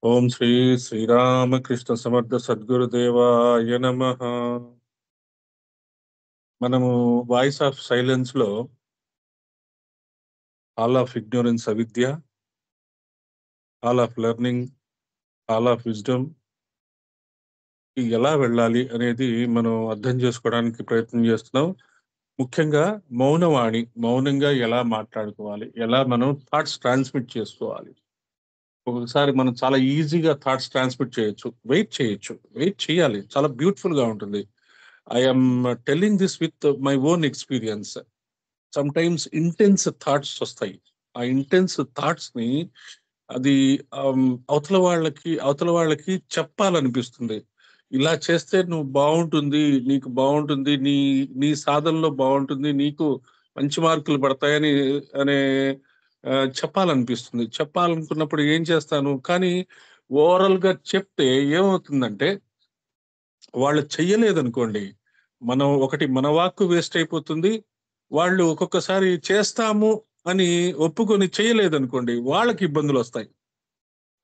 ఓం శ్రీ శ్రీరామకృష్ణ సమర్థ సద్గురుదేవాయ నమః. మనము వాయిస్ ఆఫ్ సైలెన్స్ లో ఆల్ ఆఫ్ ఇగ్నోరెన్స్ అవిద్య, all of learning, all of wisdom ఎలా వెళ్ళాలి అనేది మనం అర్థం చేసుకోవడానికి ప్రయత్నం చేస్తున్నాం. ముఖ్యంగా మౌనవాణి, మౌనంగా ఎలా మాట్లాడుకోవాలి, ఎలా మనం థాట్స్ ట్రాన్స్మిట్ చేసుకోవాలి. ఒకసారి మనం చాలా ఈజీగా థాట్స్ ట్రాన్స్మిట్ చేయొచ్చు, వెయిట్ చేయాలి, చాలా బ్యూటిఫుల్ గా ఉంటుంది. I'm telling this with my own experience. Some times intense thoughts వస్తాయి. ఆ ఇంటెన్స్ థాట్స్ ని అది అవతల వాళ్ళకి చెప్పాలనిపిస్తుంది. ఇలా చేస్తే నువ్వు బాగుంటుంది, నీకు బాగుంటుంది, నీ నీ సాధనలో బాగుంటుంది, నీకు మంచి మార్కులు పడతాయని అనే చెప్పాలనిపిస్తుంది. చెప్పాలనుకున్నప్పుడు ఏం చేస్తాను, కానీ ఓవరాల్ గా చెప్తే ఏమవుతుందంటే వాళ్ళు చెయ్యలేదనుకోండి, మన వాక్కు వేస్ట్ అయిపోతుంది. వాళ్ళు ఒక్కొక్కసారి చేస్తాము అని ఒప్పుకొని చేయలేదనుకోండి, వాళ్ళకి ఇబ్బందులు వస్తాయి.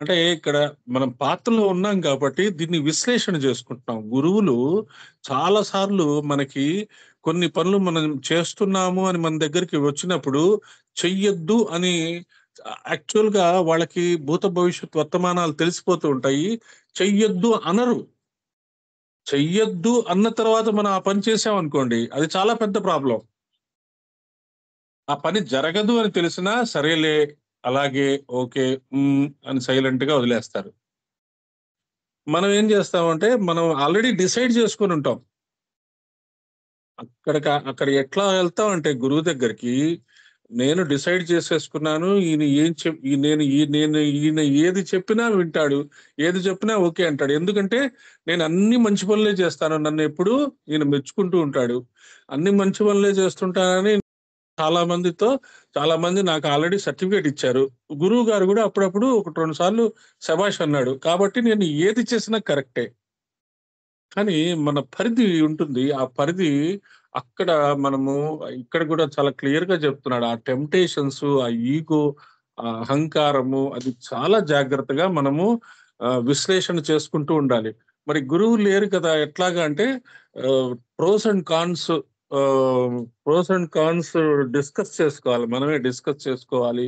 అంటే ఇక్కడ మనం పాత్రలో ఉన్నాం కాబట్టి దీన్ని విశ్లేషణ చేసుకుంటున్నాం. గురువులు చాలా సార్లు మనకి కొన్ని పనులు మనం చేస్తున్నాము అని మన దగ్గరికి వచ్చినప్పుడు చెయ్యొద్దు అని యాక్చువల్ గా వాళ్ళకి భూత భవిష్యత్ వర్తమానాలు తెలిసిపోతూ ఉంటాయి. చెయ్యొద్దు అనరు. చెయ్యొద్దు అన్న తర్వాత మనం ఆ పని చేసాం అనుకోండి, అది చాలా పెద్ద ప్రాబ్లం. ఆ పని జరగదు అని తెలిసినా సరేలే, అలాగే, ఓకే, అని సైలెంట్ గా వదిలేస్తారు. మనం ఏం చేస్తామంటే మనం ఆల్రెడీ డిసైడ్ చేసుకొని ఉంటాం. అక్కడ ఎట్లా వెళ్తాం అంటే గురువు దగ్గరికి, నేను డిసైడ్ చేసేసుకున్నాను. ఈయన ఏం చెప్ ఈ నేను ఈ నేను ఈయన ఏది చెప్పినా వింటాడు, ఏది చెప్పినా ఓకే అంటాడు. ఎందుకంటే నేను అన్ని మంచి పనులే చేస్తాను, నన్ను ఎప్పుడు ఈయన మెచ్చుకుంటూ ఉంటాడు. అన్ని మంచి పనులే చేస్తుంటానని చాలా మందితో చాలా మంది నాకు ఆల్రెడీ సర్టిఫికేట్ ఇచ్చారు. గురువు గారు కూడా అప్పుడప్పుడు ఒకటి రెండు సార్లు శభాష్ అన్నాడు. కాబట్టి నేను ఏది చేసినా కరెక్టే. కానీ మన పరిధి ఉంటుంది. ఆ పరిధి అక్కడ మనము ఇక్కడ కూడా చాలా క్లియర్ గా చెప్తున్నాడు. ఆ టెంప్టేషన్స్, ఆ ఈగో, ఆ అహంకారము, అది చాలా జాగ్రత్తగా మనము విశ్లేషణ చేసుకుంటూ ఉండాలి. మరి గురువు లేరు కదా, ఎట్లాగా అంటే pros and cons pros and cons discuss చేసుకోవాలి. మనమే డిస్కస్ చేసుకోవాలి.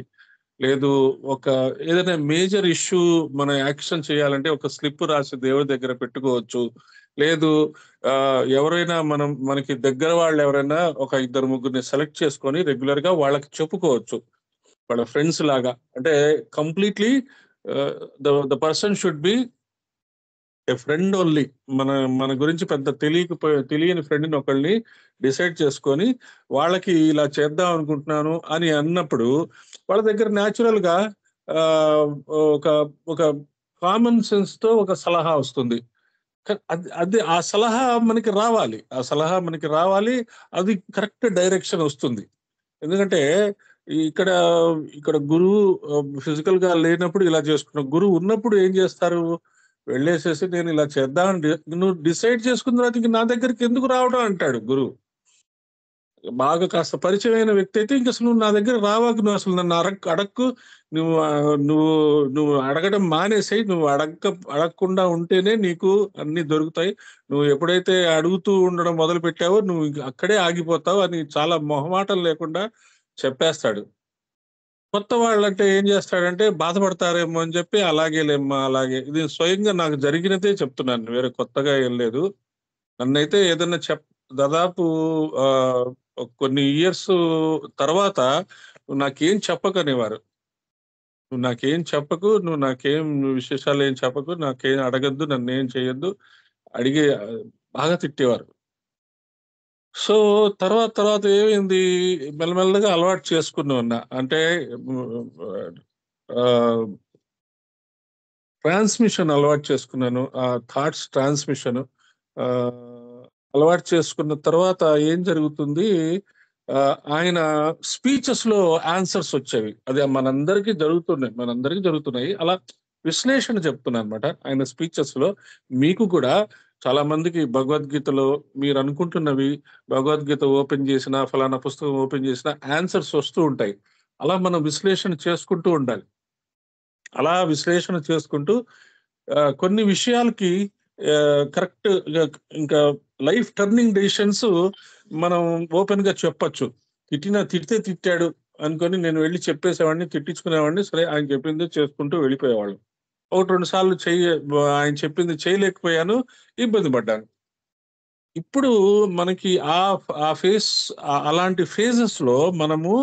లేదు, ఒక ఏదైనా మేజర్ ఇష్యూ మనం యాక్షన్ చేయాలంటే ఒక స్లిప్ రాసి దేవుడి దగ్గర పెట్టుకోవచ్చు. లేదు, ఎవరైనా మనకి దగ్గర వాళ్ళు ఎవరైనా ఒక ఇద్దరు ముగ్గురిని సెలెక్ట్ చేసుకొని రెగ్యులర్ గా వాళ్ళకి చెప్పుకోవచ్చు. వాళ్ళ ఫ్రెండ్స్ లాగా. అంటే completely the person should be A friend only. మన మన గురించి పెద్ద తెలియని ఫ్రెండ్ని ఒకళ్ళని డిసైడ్ చేసుకొని వాళ్ళకి ఇలా చేద్దాం అనుకుంటున్నాను అని అన్నప్పుడు వాళ్ళ దగ్గర న్యాచురల్ గా ఆ, ఒక ఒక కామన్ సెన్స్ తో ఒక సలహా వస్తుంది. అది అది ఆ సలహా మనకి రావాలి. ఆ సలహా మనకి రావాలి. అది కరెక్ట్ డైరెక్షన్ వస్తుంది. ఎందుకంటే ఇక్కడ ఇక్కడ గురువు ఫిజికల్ గా లేనప్పుడు ఇలా చేసుకుంటాం. గురువు ఉన్నప్పుడు ఏం చేస్తారు, వెళ్ళేసేసి నేను ఇలా చేద్దామని నువ్వు డిసైడ్ చేసుకున్న తర్వాత ఇంక నా దగ్గరికి ఎందుకు రావడం అంటాడు గురువు. బాగా కాస్త పరిచయమైన వ్యక్తి అయితే ఇంక అసలు నువ్వు నా దగ్గర రావాకు, నువ్వు అసలు నన్ను అడక్కు, నువ్వు నువ్వు నువ్వు అడగడం మానేసేయి, నువ్వు అడగకుండా ఉంటేనే నీకు అన్ని దొరుకుతాయి. నువ్వు ఎప్పుడైతే అడుగుతూ ఉండడం మొదలు పెట్టావో నువ్వు ఇంక అక్కడే ఆగిపోతావు అని చాలా మొహమాటం లేకుండా చెప్పేస్తాడు. కొత్త వాళ్ళంటే ఏం చేస్తాడంటే బాధపడతారేమో అని చెప్పి అలాగేలేమ్మా, అలాగే, ఇది స్వయంగా నాకు జరిగినదే చెప్తున్నాను, వేరే కొత్తగా ఏం లేదు. నన్నైతే ఏదన్నా దాదాపు ఆ కొన్ని ఇయర్స్ తర్వాత నువ్వు నాకేం చెప్పకనేవారు. నువ్వు విశేషాలు ఏం చెప్పకు, నాకేం అడగద్దు, నన్నేం చేయొద్దు, అడిగే బాగా తిట్టేవారు. సో తర్వాత తర్వాత ఏమైంది, మెల్లమెల్లగా అలవాటు చేసుకున్నా ఉన్నా. అంటే ఆ ట్రాన్స్మిషన్ అలవాటు చేసుకున్నాను. ఆ థాట్స్ ట్రాన్స్మిషన్ ఆ అలవాటు చేసుకున్న తర్వాత ఏం జరుగుతుంది, ఆయన స్పీచెస్ లో ఆన్సర్స్ వచ్చేవి. అది మనందరికీ జరుగుతున్నాయి. అలా విశ్లేషణ చెప్తున్నా అనమాట. ఆయన స్పీచెస్ లో మీకు కూడా చాలా మందికి భగవద్గీతలో మీరు అనుకుంటున్నవి, భగవద్గీత ఓపెన్ చేసిన, ఫలానా పుస్తకం ఓపెన్ చేసిన ఆన్సర్స్ వస్తూ ఉంటాయి. అలా మనం విశ్లేషణ చేసుకుంటూ ఉండాలి. అలా విశ్లేషణ చేసుకుంటూ కొన్ని విషయాలకి కరెక్ట్ ఇంకా లైఫ్ టర్నింగ్ డెసిషన్స్ మనం ఓపెన్ గా చెప్పొచ్చు. తిడితే తిట్టాడు అనుకొని నేను వెళ్ళి చెప్పేసేవాడిని, తిట్టించుకునేవాడిని. సరే ఆయన చెప్పింది చేసుకుంటూ వెళ్ళిపోయేవాళ్ళం. 1-2 సార్లు ఆయన చెప్పింది చేయలేకపోయాను, ఇబ్బంది పడ్డాను. ఇప్పుడు మనకి ఆ ఫేస్ అలాంటి ఫేజెస్ లో మనము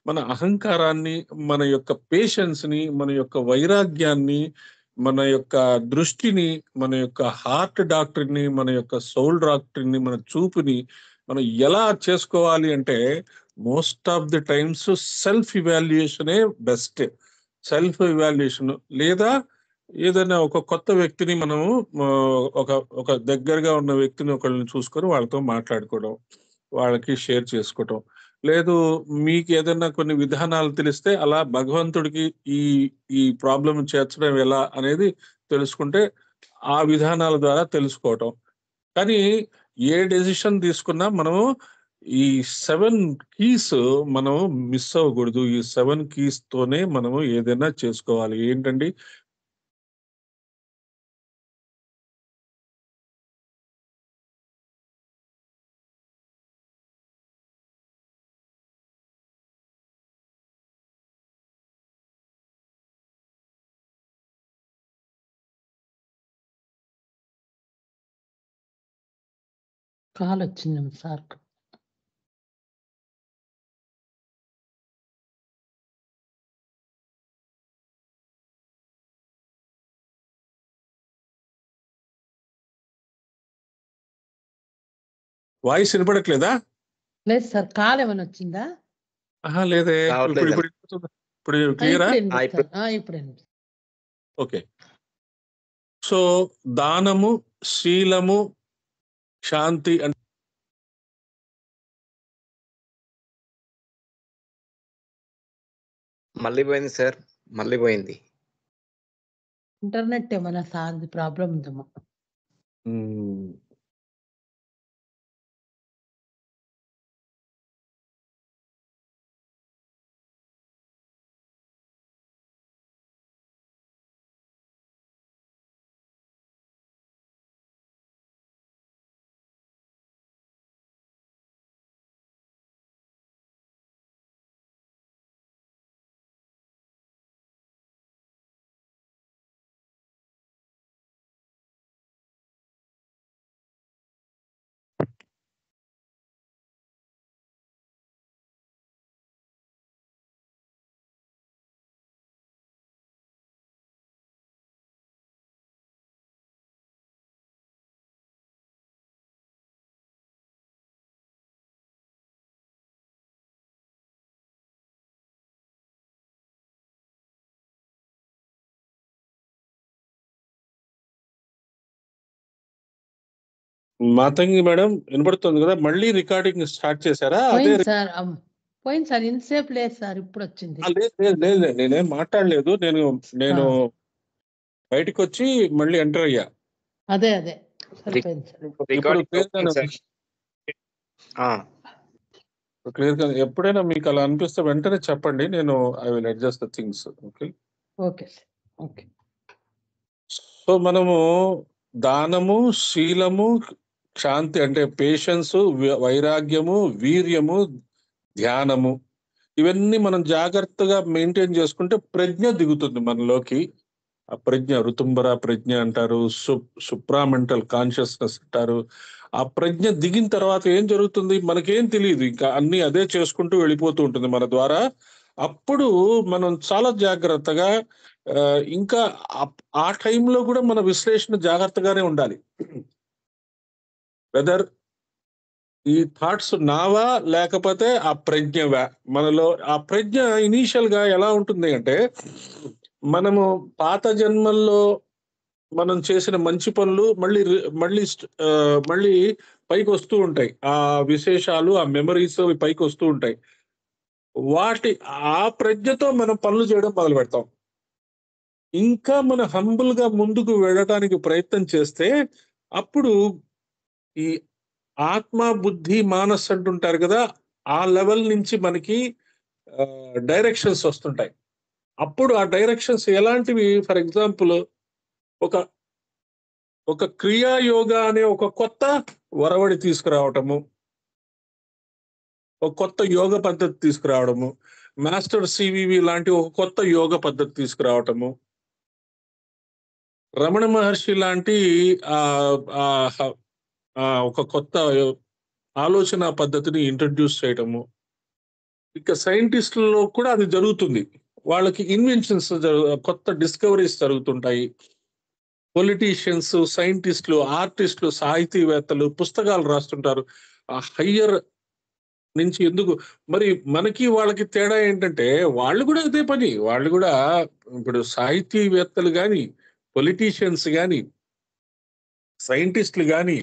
మన అహంకారాన్ని, మన యొక్క పేషెన్స్ ని, మన యొక్క వైరాగ్యాన్ని, మన యొక్క దృష్టిని, మన యొక్క హార్ట్ డాక్టర్ని, మన యొక్క సోల్ డాక్టర్ని, మన చూపుని మనం ఎలా చేసుకోవాలి అంటే most of the times self ఇవాల్యుయేషనే బెస్ట్. సెల్ఫ్ ఇవాల్యుయేషన్ లేదా ఏదైనా ఒక కొత్త వ్యక్తిని మనము ఒక ఒక దగ్గరగా ఉన్న వ్యక్తిని ఒకళ్ళని చూసుకొని వాళ్ళతో మాట్లాడుకోవడం, వాళ్ళకి షేర్ చేసుకోవటం. లేదు మీకు ఏదైనా కొన్ని విధానాలు తెలిస్తే అలా భగవంతుడికి ఈ ఈ ప్రాబ్లం చేర్చడం ఎలా అనేది తెలుసుకుంటే ఆ విధానాల ద్వారా తెలుసుకోవటం. కానీ ఏ డెసిషన్ తీసుకున్నా మనము ఈ 7 కీస్ మనం మిస్ అవ్వకూడదు. ఈ 7 కీస్ తోనే మనము ఏదైనా చేసుకోవాలి. ఏంటండి? కాల్ వచ్చింది సార్. వాయిస్ వినపడట్లేదా? లేదు సార్, కాల్ ఏమైనా వచ్చిందా? లేదే. ఇప్పుడు క్లియరా? ఇప్పుడు ఓకే. సో దానము, శీలము, శాంతి అంటే మళ్ళీ పోయింది సార్, మళ్ళీ పోయింది. ఇంటర్నెట్ ఏమైనా సార్ ప్రాబ్లం ఉందేమో. మాతంగి మేడం వినపడుతుంది కదా? మళ్ళీ రికార్డింగ్ స్టార్ట్ చేశారా? అదే పోయింది సార్, ఇంతసేపు లేదు సార్, ఇప్పుడు వచ్చింది. లేదు, నేనేం మాట్లాడలేదు. నేను బయటకు వచ్చి మళ్ళీ ఎంటర్ అయ్యా. అదే క్లియర్ గా ఎప్పుడైనా మీకు అలా అనిపిస్తే వెంటనే చెప్పండి, నేను I will adjust the things. Okay. So మనము దానము, శీలము, శాంతి అంటే పేషెన్స్, వైరాగ్యము, వీర్యము, ధ్యానము, ఇవన్నీ మనం జాగ్రత్తగా మెయింటైన్ చేసుకుంటే ప్రజ్ఞ దిగుతుంది మనలోకి. ఆ ప్రజ్ఞ ఋతుంబర ప్రజ్ఞ అంటారు, సుప్రామెంటల్ కాన్షియస్నెస్ అంటారు. ఆ ప్రజ్ఞ దిగిన తర్వాత ఏం జరుగుతుంది మనకేం తెలియదు, ఇంకా అన్ని అదే చేసుకుంటూ వెళ్ళిపోతూ ఉంటుంది మన ద్వారా. అప్పుడు మనం చాలా జాగ్రత్తగా ఇంకా ఆ టైంలో కూడా మన విశ్లేషణ జాగ్రత్తగానే ఉండాలి. వెదర్ ఈ థాట్స్ నావా లేకపోతే ఆ ప్రజ్ఞవా. మనలో ఆ ప్రజ్ఞ ఇనీషియల్ గా ఎలా ఉంటుంది అంటే, మనము పాత జన్మల్లో మనం చేసిన మంచి పనులు మళ్ళీ పైకి వస్తూ ఉంటాయి. ఆ విశేషాలు, ఆ మెమరీస్ పైకి వస్తూ ఉంటాయి. ఆ ప్రజ్ఞతో మనం పనులు చేయడం మొదలు పెడతాం. ఇంకా మన హంబుల్ గా ముందుకు వెళ్ళడానికి ప్రయత్నం చేస్తే అప్పుడు ఈ ఆత్మ, బుద్ధి, మానస్ అంటుంటారు కదా, ఆ లెవెల్ నుంచి మనకి డైరెక్షన్స్ వస్తుంటాయి. అప్పుడు ఆ డైరెక్షన్స్ ఎలాంటివి? ఫర్ ఎగ్జాంపుల్, ఒక ఒక క్రియాయోగ అనే ఒక కొత్త వరవడి తీసుకురావటము, ఒక కొత్త యోగ పద్ధతి తీసుకురావడము, మాస్టర్ సివివి లాంటి ఒక కొత్త యోగ పద్ధతి తీసుకురావటము, రమణ మహర్షి లాంటి ఆ ఆ ఒక కొత్త ఆలోచన పద్ధతిని ఇంట్రడ్యూస్ చేయటము. ఇక సైంటిస్టులలో కూడా అది జరుగుతుంది. వాళ్ళకి ఇన్వెన్షన్స్ కొత్త డిస్కవరీస్ జరుగుతుంటాయి. పొలిటీషియన్స్, సైంటిస్టులు, ఆర్టిస్టులు, సాహితీవేత్తలు పుస్తకాలు రాస్తుంటారు. ఆ హయ్యర్ నుంచి ఎందుకు మరి మనకి వాళ్ళకి తేడా ఏంటంటే, వాళ్ళు కూడా అదే పని. వాళ్ళు కూడా ఇప్పుడు సాహితీవేత్తలు గాని, పొలిటీషియన్స్ గాని, సైంటిస్టులు గాని,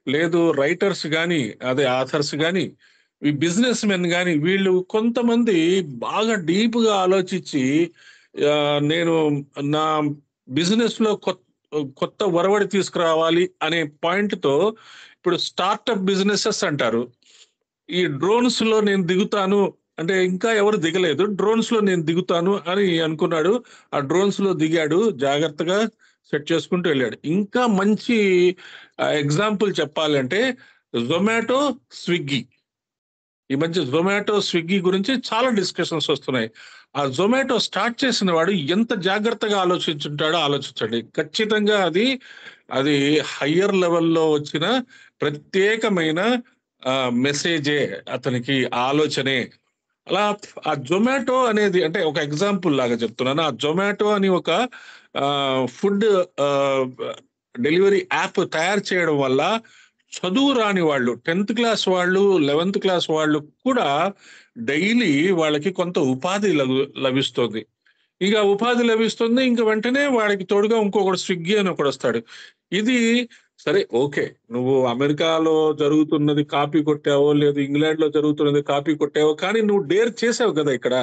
లేదు రైటర్స్ గాని, అదే ఆథర్స్ గాని, ఈ బిజినెస్ మెన్ గాని, వీళ్ళు కొంతమంది బాగా డీప్ గా ఆలోచించి నేను నా బిజినెస్ లో కొత్త ఒరవడి తీసుకురావాలి అనే పాయింట్ తో ఇప్పుడు స్టార్టప్ బిజినెసెస్ అంటారు. ఈ డ్రోన్స్ లో నేను దిగుతాను అంటే, ఇంకా ఎవరు దిగలేదు, డ్రోన్స్ లో నేను దిగుతాను అని అనుకున్నాడు. ఆ డ్రోన్స్ లో దిగాడు, జాగ్రత్తగా సెట్ చేసుకుంటూ వెళ్ళాడు. ఇంకా మంచి ఎగ్జాంపుల్ చెప్పాలంటే జొమాటో, స్విగ్గీ. ఈ మధ్య జొమాటో, స్విగ్గీ గురించి చాలా డిస్కషన్స్ వస్తున్నాయి. ఆ జొమాటో స్టార్ట్ చేసిన వాడు ఎంత జాగ్రత్తగా ఆలోచించుంటాడో ఆలోచించండి. ఖచ్చితంగా అది అది హయ్యర్ లెవెల్లో వచ్చిన ప్రత్యేకమైన మెసేజే, అతనికి ఆలోచనే. అలా ఆ జొమాటో అనేది అంటే ఒక ఎగ్జాంపుల్ లాగా చెప్తున్నాను. ఆ జొమాటో అని ఒక ఫుడ్ డెలివరీ యాప్ తయారు చేయడం వల్ల చదువు రాని వాళ్ళు, 10th క్లాస్ వాళ్ళు, 11th క్లాస్ వాళ్ళు కూడా డైలీ వాళ్ళకి కొంత ఉపాధి లభిస్తుంది. ఇక ఉపాధి లభిస్తుంది, ఇంకా వెంటనే వాడికి తోడుగా ఇంకొకటి స్విగ్గీ అని ఒకడు వస్తాడు. ఇది సరే, ఓకే, నువ్వు అమెరికాలో జరుగుతున్నది కాపీ కొట్టావో, లేదు ఇంగ్లాండ్ లో జరుగుతున్నది కాపీ కొట్టావో, కానీ నువ్వు డేర్ చేసావు కదా ఇక్కడ.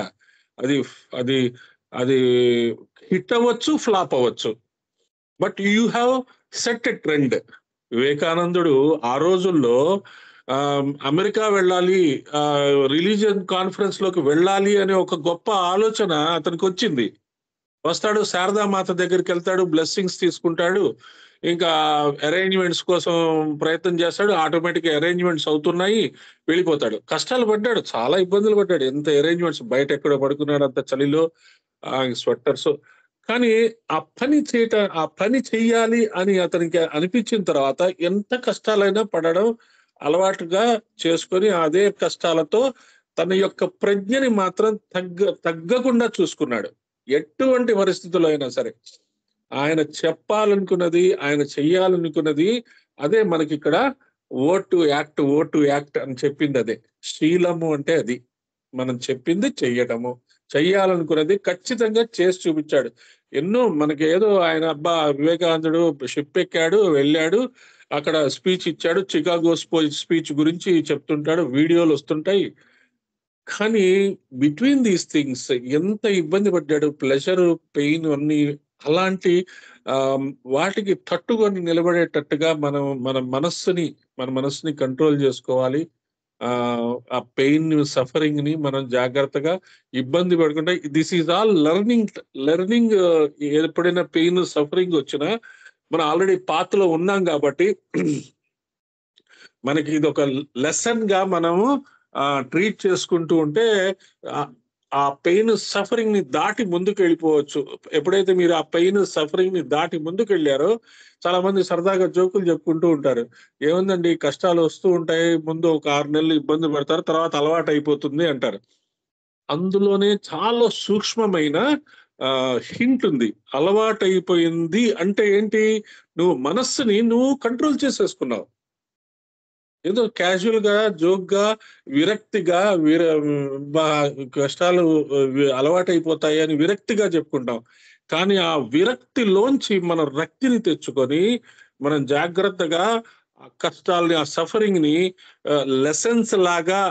అది అది అది హిట్ అవ్వచ్చు, ఫ్లాప్ అవ్వచ్చు, but you have set a trend. వివేకానందుడు ఆ రోజుల్లో అమెరికా వెళ్ళాలి, రిలీజియన్ కాన్ఫరెన్స్ లోకి వెళ్ళాలి అనే ఒక గొప్ప ఆలోచన అతనికి వచ్చింది. వస్తాడు, శారదామాత దగ్గరికి వెళ్తాడు, బ్లెస్సింగ్స్ తీసుకుంటాడు, ఇంకా అరేంజ్మెంట్స్ కోసం ప్రయత్నం చేస్తాడు. ఆటోమేటిక్ అరేంజ్మెంట్స్ అవుతున్నాయి, వెళ్ళిపోతాడు. కష్టాలు పడ్డాడు, చాలా ఇబ్బందులు పడ్డాడు. ఎంత అరేంజ్మెంట్స్, బయట ఎక్కడో పడుకున్నాడు అంత చలిలో, స్వెట్టర్స్. కానీ ఆ పని చెయ్యాలి అని అతనికి అనిపించిన తర్వాత ఎంత కష్టాలైనా పడడం అలవాటుగా చేసుకొని, అదే కష్టాలతో తన యొక్క ప్రజ్ఞని మాత్రం తగ్గకుండా చూసుకున్నాడు. ఎటువంటి పరిస్థితుల్లో అయినా సరే ఆయన చెప్పాలనుకున్నది, ఆయన చెయ్యాలనుకున్నది అదే. మనకి ఇక్కడ ఓ టు యాక్ట్ అని చెప్పింది అదే. శీలము అంటే అది, మనం చెప్పింది చెయ్యటము, చెయ్యాలనుకున్నది ఖచ్చితంగా చేసి చూపించాడు. ఎన్నో మనకి ఏదో ఆయన వివేకానందుడు షిప్ ఎక్కాడు, వెళ్ళాడు, అక్కడ స్పీచ్ ఇచ్చాడు, చికాగో స్పీచ్ గురించి చెప్తుంటాడు, వీడియోలు వస్తుంటాయి. కానీ బిట్వీన్ దీస్ థింగ్స్ ఎంత ఇబ్బంది పడ్డాడు, ప్లెజర్, పెయిన్ అన్ని. అలాంటి వాటికి తట్టుకొని నిలబడేటట్టుగా మన మనస్సుని కంట్రోల్ చేసుకోవాలి. ఆ పెయిన్, సఫరింగ్ ని మనం జాగ్రత్తగా ఇబ్బంది పడకుండా, దిస్ ఈజ్ ఆల్ లెర్నింగ్. ఎప్పుడైనా పెయిన్, సఫరింగ్ వచ్చినా మనం ఆల్రెడీ పాత్రలో ఉన్నాం కాబట్టి మనకి ఇది ఒక లెసన్ గా మనము ట్రీట్ చేసుకుంటూ ఉంటే ఆ పెయిన్, సఫరింగ్ ని దాటి ముందుకు వెళ్ళిపోవచ్చు. ఎప్పుడైతే మీరు ఆ పెయిన్, సఫరింగ్ ని దాటి ముందుకు వెళ్ళారో, చాలా మంది సరదాగా జోకులు చెప్పుకుంటూ ఉంటారు, ఏముందండి కష్టాలు వస్తూ ఉంటాయి, ముందు ఒక 6 నెలలు ఇబ్బంది పడతారు, తర్వాత అలవాటు అయిపోతుంది అంటారు. అందులోనే చాలా సూక్ష్మమైన హింట్ ఉంది. అలవాటు అయిపోయింది అంటే ఏంటి? నువ్వు మనస్సుని కంట్రోల్ చేసేసుకున్నావు. ఏదో క్యాజువల్ గా, జోక్ గా, విరక్తిగా, కష్టాలు అలవాటైపోతాయి అని విరక్తిగా చెప్పుకుంటాం. కానీ ఆ విరక్తిలోంచి మనం రక్తిని తెచ్చుకొని, మనం జాగ్రత్తగా ఆ కష్టాలని, ఆ సఫరింగ్ ని లెసన్స్ లాగా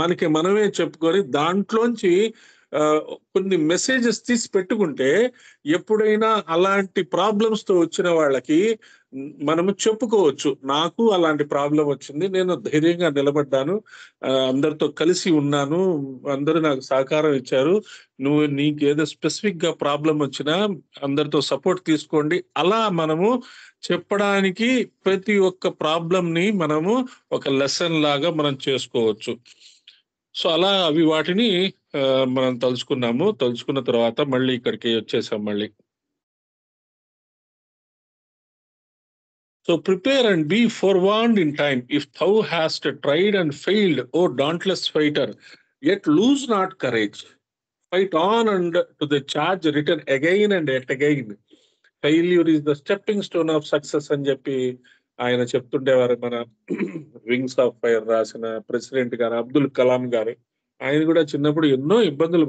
మనకి మనమే చెప్పుకొని, దాంట్లోంచి కొన్ని మెసేజెస్ తీసి పెట్టుకుంటే ఎప్పుడైనా అలాంటి ప్రాబ్లమ్స్ తో వచ్చిన వాళ్ళకి మనము చెప్పుకోవచ్చు, నాకు అలాంటి ప్రాబ్లం వచ్చింది, నేను ధైర్యంగా నిలబడ్డాను, అందరితో కలిసి ఉన్నాను, అందరూ నాకు సహకారం ఇచ్చారు, నీకు ఏదో స్పెసిఫిక్ గా ప్రాబ్లం వచ్చినా అందరితో సపోర్ట్ తీసుకోండి. అలా మనము చెప్పడానికి ప్రతి ఒక్క ప్రాబ్లం ని మనము ఒక లెసన్ లాగా మనం చేసుకోవచ్చు. సో అలా అవి వాటిని మనం తలుచుకున్న తర్వాత మళ్ళీ ఇక్కడికి వచ్చేసాం మళ్ళీ. So prepare and be forewarned in time. If thou hast tried and failed, O dauntless fighter, yet lose not courage. Fight on and to the charge written again and yet again. Failure is the stepping stone of success అని చెప్పి ఆయన చెప్తుండేవారు. మన wings of fire రాసిన president గారు అబ్దుల్ కలాం గారు. ఆయన కూడా చిన్నప్పుడు ఎన్నో ఇబ్బందులు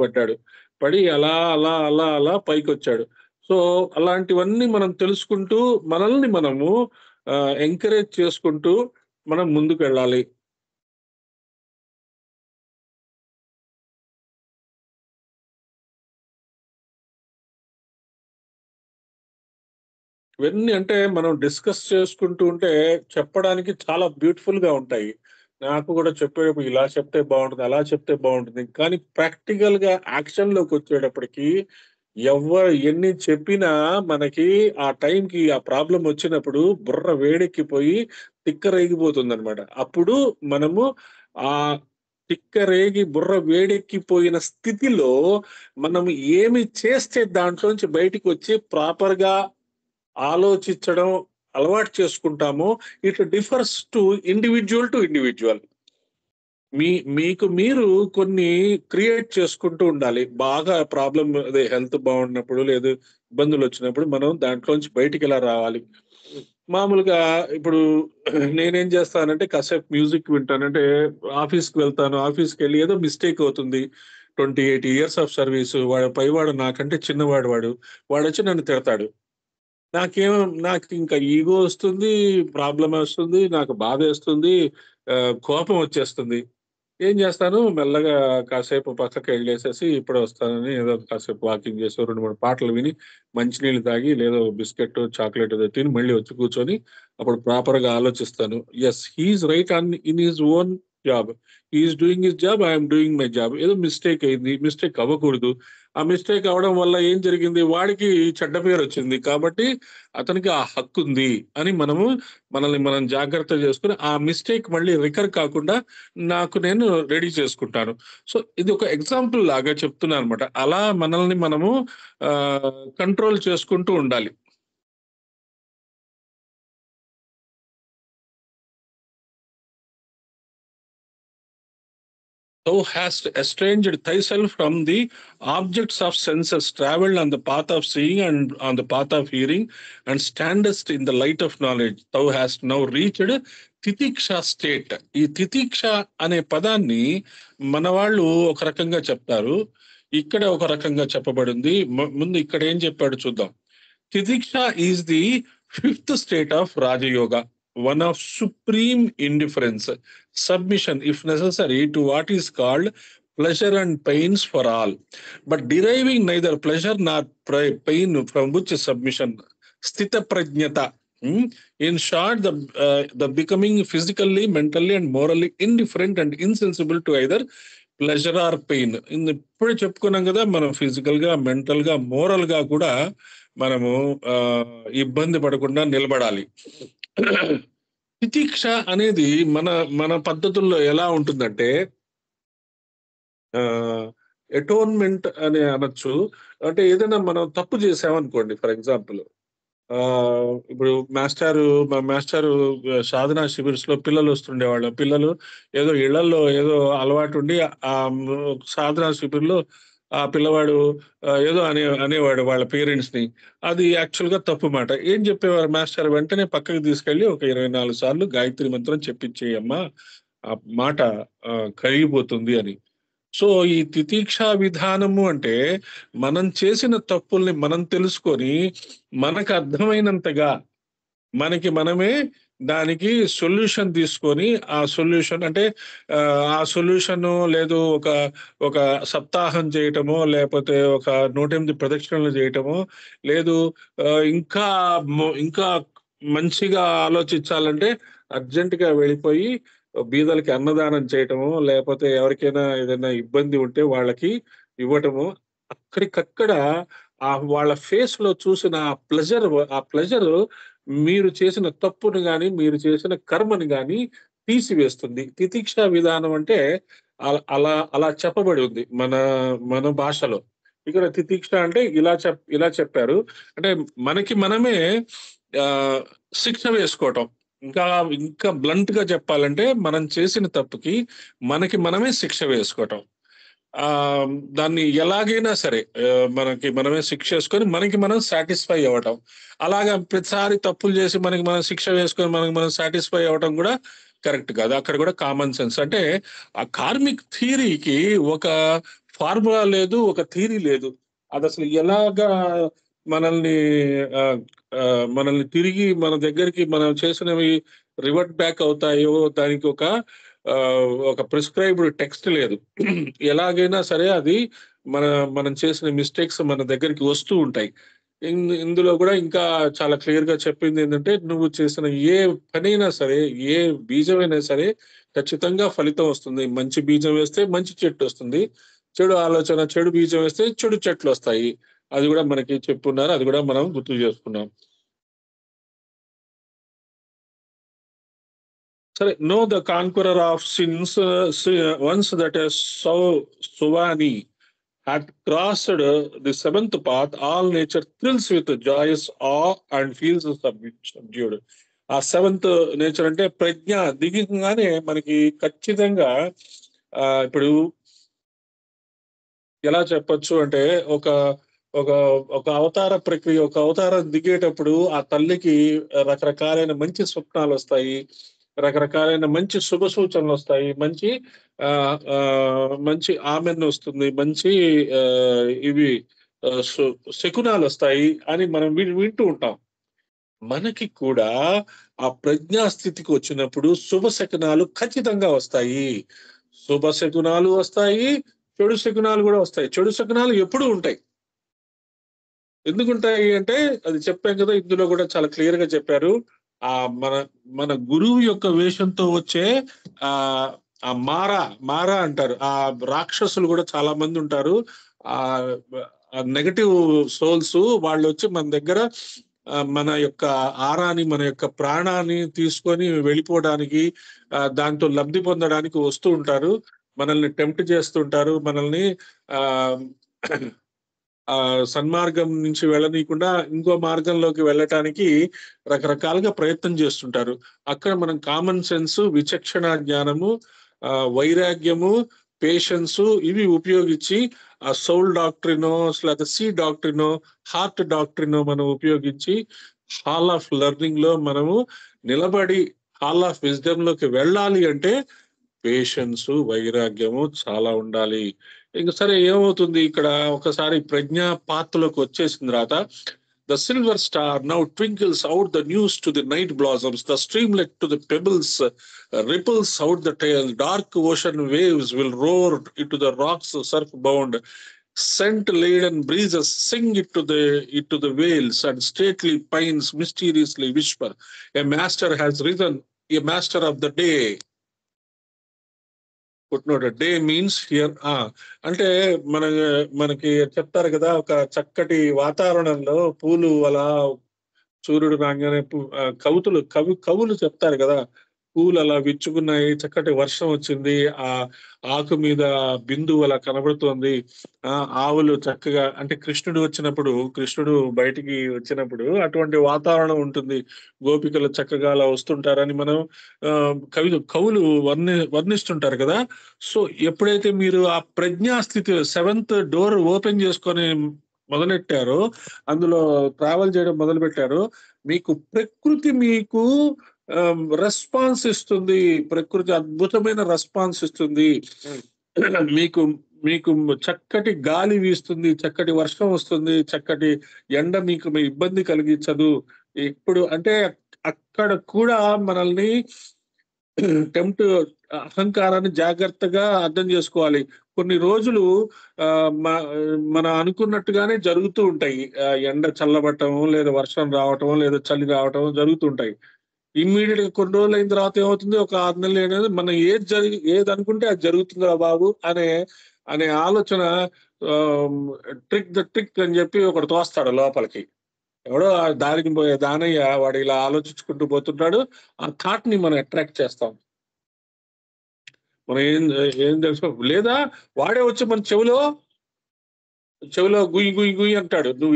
పడి అలా అలా అలా అలా పైకి వచ్చాడు. సో అలాంటివన్నీ మనం తెలుసుకుంటూ మనల్ని మనము ఎంకరేజ్ చేసుకుంటూ మనం ముందుకు వెళ్ళాలి. ఇవన్నీ అంటే మనం డిస్కస్ చేసుకుంటూ ఉంటే చెప్పడానికి చాలా బ్యూటిఫుల్ గా ఉంటాయి. నాకు కూడా చెప్పేటప్పుడు ఇలా చెప్తే బాగుంటుంది, అలా చెప్తే బాగుంటుంది, కానీ ప్రాక్టికల్ గా యాక్షన్ లోకి వచ్చేటప్పటికి ఎవరు ఎన్ని చెప్పినా మనకి ఆ టైంకి ఆ ప్రాబ్లం వచ్చినప్పుడు బుర్ర వేడెక్కిపోయి తిక్కరేగిపోతుంది అనమాట. అప్పుడు మనము ఆ తిక్కరేగి బుర్ర వేడెక్కిపోయిన స్థితిలో మనం ఏమి చేస్తే దాంట్లోంచి బయటికి వచ్చి ప్రాపర్ గా ఆలోచించడం అలవాటు చేసుకుంటామో, ఇట్ డిఫర్స్ టు ఇండివిజువల్. మీకు మీరు కొన్ని క్రియేట్ చేసుకుంటూ ఉండాలి. బాగా ప్రాబ్లం అదే హెల్త్ బాగున్నప్పుడు లేదు ఇబ్బందులు వచ్చినప్పుడు మనం దాంట్లోంచి బయటికి ఎలా రావాలి. మామూలుగా ఇప్పుడు నేనేం చేస్తానంటే కాసేపు మ్యూజిక్ వింటానంటే ఆఫీస్కి వెళ్తాను, ఆఫీస్కి వెళ్ళి ఏదో మిస్టేక్ అవుతుంది, 28 years ఆఫ్ సర్వీస్, పైవాడు నాకంటే చిన్నవాడు, వాడు వచ్చి నన్ను తిడతాడు. నాకు ఇంకా ఈగో వస్తుంది, ప్రాబ్లం వస్తుంది, నాకు బాధ వేస్తుంది, కోపం వచ్చేస్తుంది. ఏం చేస్తాను, మెల్లగా కాసేపు పక్కకి వెళ్ళేసేసి ఇప్పుడు వస్తానని ఏదో కాసేపు వాకింగ్ చేసి 2-3 పాటలు విని మంచినీళ్ళు తాగి లేదో బిస్కెట్ చాక్లెట్ ఏదో తిని మళ్ళీ వచ్చి కూర్చొని అప్పుడు ప్రాపర్ గా ఆలోచిస్తాను. Yes, he's right in his own job, he's doing his job, I'm doing my job. ఏదో మిస్టేక్ అయింది, మిస్టేక్ అవ్వకూడదు. ఆ మిస్టేక్ అవడం వల్ల ఏం జరిగింది, వాడికి చెడ్డ పేరు వచ్చింది, కాబట్టి అతనికి ఆ హక్కు ఉంది అని మనల్ని మనం జాగ్రత్త చేసుకుని ఆ మిస్టేక్ మళ్ళీ రికర్ కాకుండా నాకు నేను రెడీ చేసుకుంటాను. సో ఇది ఒక ఎగ్జాంపుల్ లాగా చెప్తున్నాను అనమాట. అలా మనల్ని మనము కంట్రోల్ చేసుకుంటూ ఉండాలి. Thou hast estranged thyself from the objects of senses, travelled on the path of seeing and on the path of hearing, and standest in the light of knowledge. Thou hast now reached titiksha state. ఈ తితిక్ష అనే పదాన్ని మన వాళ్ళు ఒక రకంగా చెప్తారు, ఇక్కడ ఒక రకంగా చెప్పబడింది. ముందు ఇక్కడ ఏం చెప్పాడు చూద్దాం. Titiksha is the 5th state of Rajayoga, one of supreme indifference, submission if necessary to what is called pleasure and pains for all, but deriving neither pleasure nor pain from which submission, sthita prajnata. In short, the becoming physically, mentally and morally indifferent and insensible to either pleasure are pain. ఇప్పుడే చెప్పుకున్నాం కదా, మనం physical గా, mental గా, moral గా కూడా మనము ఇబ్బంది పడకుండా నిలబడాలి. తితిక్ష అనేది మన పద్ధతుల్లో ఎలా ఉంటుందంటే అటోన్మెంట్ అని అనొచ్చు. అంటే ఏదైనా మనం తప్పు చేసామనుకోండి, ఫర్ ఎగ్జాంపుల్ ఇప్పుడు మా మాస్టారు సాధనా శిబిర్స్ లో పిల్లలు వస్తుండేవాళ్ళు. పిల్లలు ఏదో ఇళ్లలో ఏదో అలవాటు ఉండి ఆ సాధనా శిబిర్లో ఆ పిల్లవాడు ఏదో అనేవాడు వాళ్ళ పేరెంట్స్ ని. అది యాక్చువల్ గా తప్పు మాట. ఏం చెప్పేవారు మాస్టర్, వెంటనే పక్కకి తీసుకెళ్లి ఒక 24 సార్లు గాయత్రి మంత్రం చెప్పించేయమ్మా, ఆ మాట కరిగిపోతుంది అని. సో ఈ తితిక్షా విధానము అంటే మనం చేసిన తప్పుల్ని మనం తెలుసుకొని మనకు అర్థమైనంతగా మనకి మనమే దానికి సొల్యూషన్ తీసుకొని ఆ సొల్యూషన్ అంటే ఆ సొల్యూషన్ లేదు ఒక సప్తాహం చేయటమో లేకపోతే ఒక 108 ప్రదక్షిణలు చేయటమో లేదు ఇంకా ఇంకా మంచిగా ఆలోచించాలంటే అర్జెంట్ గా వెళ్ళిపోయి బీదలకి అన్నదానం చేయటము లేకపోతే ఎవరికైనా ఏదైనా ఇబ్బంది ఉంటే వాళ్ళకి ఇవ్వటము అక్కడికక్కడ వాళ్ళ ఫేస్ లో చూసిన ఆ ప్లెజర్ మీరు చేసిన తప్పును గాని మీరు చేసిన కర్మని గాని తీసివేస్తుంది. తితిక్ష విధానం అంటే అలా అలా చెప్పబడి ఉంది మన భాషలో. ఇక్కడ తితిక్ష అంటే ఇలా చెప్పారు. అంటే మనకి మనమే ఆ శిక్ష వేసుకోవటం. ఇంకా ఇంకా బ్లంట్ గా చెప్పాలంటే మనం చేసిన తప్పుకి మనకి మనమే శిక్ష వేసుకోవటం. ఆ దాన్ని ఎలాగైనా సరే మనకి మనమే శిక్ష వేసుకొని మనకి మనం సాటిస్ఫై అవ్వటం. అలాగా ప్రతిసారి తప్పులు చేసి మనకి మనం శిక్ష వేసుకొని మనకి మనం సాటిస్ఫై అవ్వటం కూడా కరెక్ట్ కాదు. అక్కడ కూడా కామన్ సెన్స్ అంటే ఆ కార్మిక్ థియరీకి ఒక ఫార్ములా లేదు, ఒక థియరీ లేదు. అది అసలు ఎలాగా మనల్ని ఆ, మనల్ని తిరిగి మన దగ్గరికి మనం చేసినవి రివర్ట్ బ్యాక్ అవుతాయో దానికి ఒక ప్రిస్క్రైబ్డ్ టెక్స్ట్ లేదు. ఎలాగైనా సరే అది మనం చేసిన మిస్టేక్స్ మన దగ్గరికి వస్తూ ఉంటాయి. ఇందులో కూడా ఇంకా చాలా క్లియర్ గా చెప్పింది ఏంటంటే నువ్వు చేసిన ఏ పనైనా సరే ఏ బీజమైనా సరే ఖచ్చితంగా ఫలితం వస్తుంది. మంచి బీజం వేస్తే మంచి చెట్టు వస్తుంది, చెడు ఆలోచన చెడు బీజం వేస్తే చెడు చెట్లు వస్తాయి. అది కూడా మనకి చెప్పున్నారు, అది కూడా మనం గుర్తు చేసుకున్నాం. సరే, know the conqueror of sins once that Sowanee had crossed the seventh path, all nature thrills with joyous awe and feels subdued. ఆ సెవెంత్ నేచర్ అంటే ప్రజ్ఞ దిగంగానే మనకి ఖచ్చితంగా ఇప్పుడు ఎలా చెప్పొచ్చు అంటే ఒక ఒక ఒక అవతార ప్రక్రియ, ఒక అవతారం దిగేటప్పుడు ఆ తల్లికి రకరకాలైన మంచి స్వప్నాలు వస్తాయి, రకరకాలైన మంచి శుభ సూచనలు వస్తాయి, మంచి ఆమెన్ వస్తుంది, మంచి ఇవి శకునాలు వస్తాయి అని మనం వింటూ ఉంటాం. మనకి కూడా ఆ ప్రజ్ఞా స్థితికి వచ్చినప్పుడు శుభ శకునాలు ఖచ్చితంగా వస్తాయి. శుభ శకునాలు వస్తాయి, చెడు శకునాలు కూడా వస్తాయి. చెడు శకునాలు ఎప్పుడూ ఉంటాయి. ఎందుకుంటాయి అంటే అది చెప్పాం కదా, ఇందులో కూడా చాలా క్లియర్ గా చెప్పారు. ఆ మన మన గురువు యొక్క వేషంతో వచ్చే ఆ మారా అంటారు. ఆ రాక్షసులు కూడా చాలా మంది ఉంటారు. ఆ నెగటివ్ సోల్స్ వాళ్ళు వచ్చి మన దగ్గర మన యొక్క ఆరాని మన యొక్క ప్రాణాన్ని తీసుకొని వెళ్ళిపోవడానికి దాంతో లబ్ధి పొందడానికి వస్తూ ఉంటారు. మనల్ని టెంప్ట్ చేస్తుంటారు, మనల్ని సన్మార్గం నుంచి వెళ్ళనీయకుండా ఇంకో మార్గంలోకి వెళ్ళటానికి రకరకాలుగా ప్రయత్నం చేస్తుంటారు. అక్కడ మనం కామన్ సెన్స్, విచక్షణ జ్ఞానము, వైరాగ్యము, పేషెన్స్ ఇవి ఉపయోగించి ఆ సోల్ డాక్ట్రినో లేదా సి డాక్ట్రినో హార్ట్ డాక్ట్రినో మనం ఉపయోగించి హాల్ ఆఫ్ లెర్నింగ్ లో మనము నిలబడి హాల్ ఆఫ్ విజ్డమ్ లోకి వెళ్ళాలి అంటే పేషెన్స్, వైరాగ్యము చాలా ఉండాలి. ఇంకా సరే ఏమవుతుంది ఇక్కడ ఒకసారి ప్రజ్ఞా పాత్రలోకి వచ్చేసిన తర్వాత the silver star now twinkles out the news to the night blossoms, the streamlet to the pebbles ripples out the tail, dark ocean waves will roar into the rocks surf bound, scent laden breezes sing it to the whales, and stately pines mysteriously whisper, a master has risen, a master of the day. Footnote day means here. అంటే మనకి చెప్తారు కదా, ఒక చక్కటి వాతావరణంలో పూలు అలా సూర్యుడు రాగానే కవులు చెప్తారు కదా, పూలు అలా విచ్చుకున్నాయి, చక్కటి వర్షం వచ్చింది, ఆ ఆకు మీద బిందువు అలా కనబడుతోంది, ఆవులు చక్కగా అంటే కృష్ణుడు బయటికి వచ్చినప్పుడు అటువంటి వాతావరణం ఉంటుంది, గోపికలు చక్కగా అలా వస్తుంటారని మనం కవులు వర్ణిస్తుంటారు కదా. సో ఎప్పుడైతే మీరు ఆ ప్రజ్ఞాస్థితి సెవెంత్ డోర్ ఓపెన్ చేసుకొని మొదలెట్టారో, అందులో ట్రావెల్ చేయడం మొదలు పెట్టారో, మీకు ప్రకృతి మీకు రెస్పాన్స్ ఇస్తుంది. ప్రకృతి అద్భుతమైన రెస్పాన్స్ ఇస్తుంది. మీకు మీకు చక్కటి గాలి వీస్తుంది, చక్కటి వర్షం వస్తుంది, చక్కటి ఎండ మీకు ఇబ్బంది కలిగించదు. ఇప్పుడు అంటే అక్కడ కూడా మనల్ని టెంప్ట్ అహంకారాన్ని జాగ్రత్తగా అర్థం చేసుకోవాలి. కొన్ని రోజులు మనం అనుకున్నట్టుగానే జరుగుతూ ఉంటాయి. ఎండ చల్లబట్టడం, లేదా వర్షం రావటం, లేదా చలి రావటం జరుగుతుంటాయి. ఇమ్మీడియట్ గా కొన్ని రోజులు అయిన తర్వాత ఏమవుతుంది, ఒక 6 నెలలు అనేది మనం ఏది అనుకుంటే అది జరుగుతుందిరా బాబు అనే ఆలోచన, ట్రిక్ అని చెప్పి ఒకడు తోస్తాడు లోపలికి. ఎవడో ఆ దారికి పోయే దానయ్య వాడు ఇలా ఆలోచించుకుంటూ పోతుంటాడు. ఆ థాట్ ని మనం అట్రాక్ట్ చేస్తాం. మనం ఏం తెలుసు, లేదా వాడే వచ్చి మన చెవిలో గుయ్యి గుయ్యి గుయ్యి అంటాడు. నువ్వు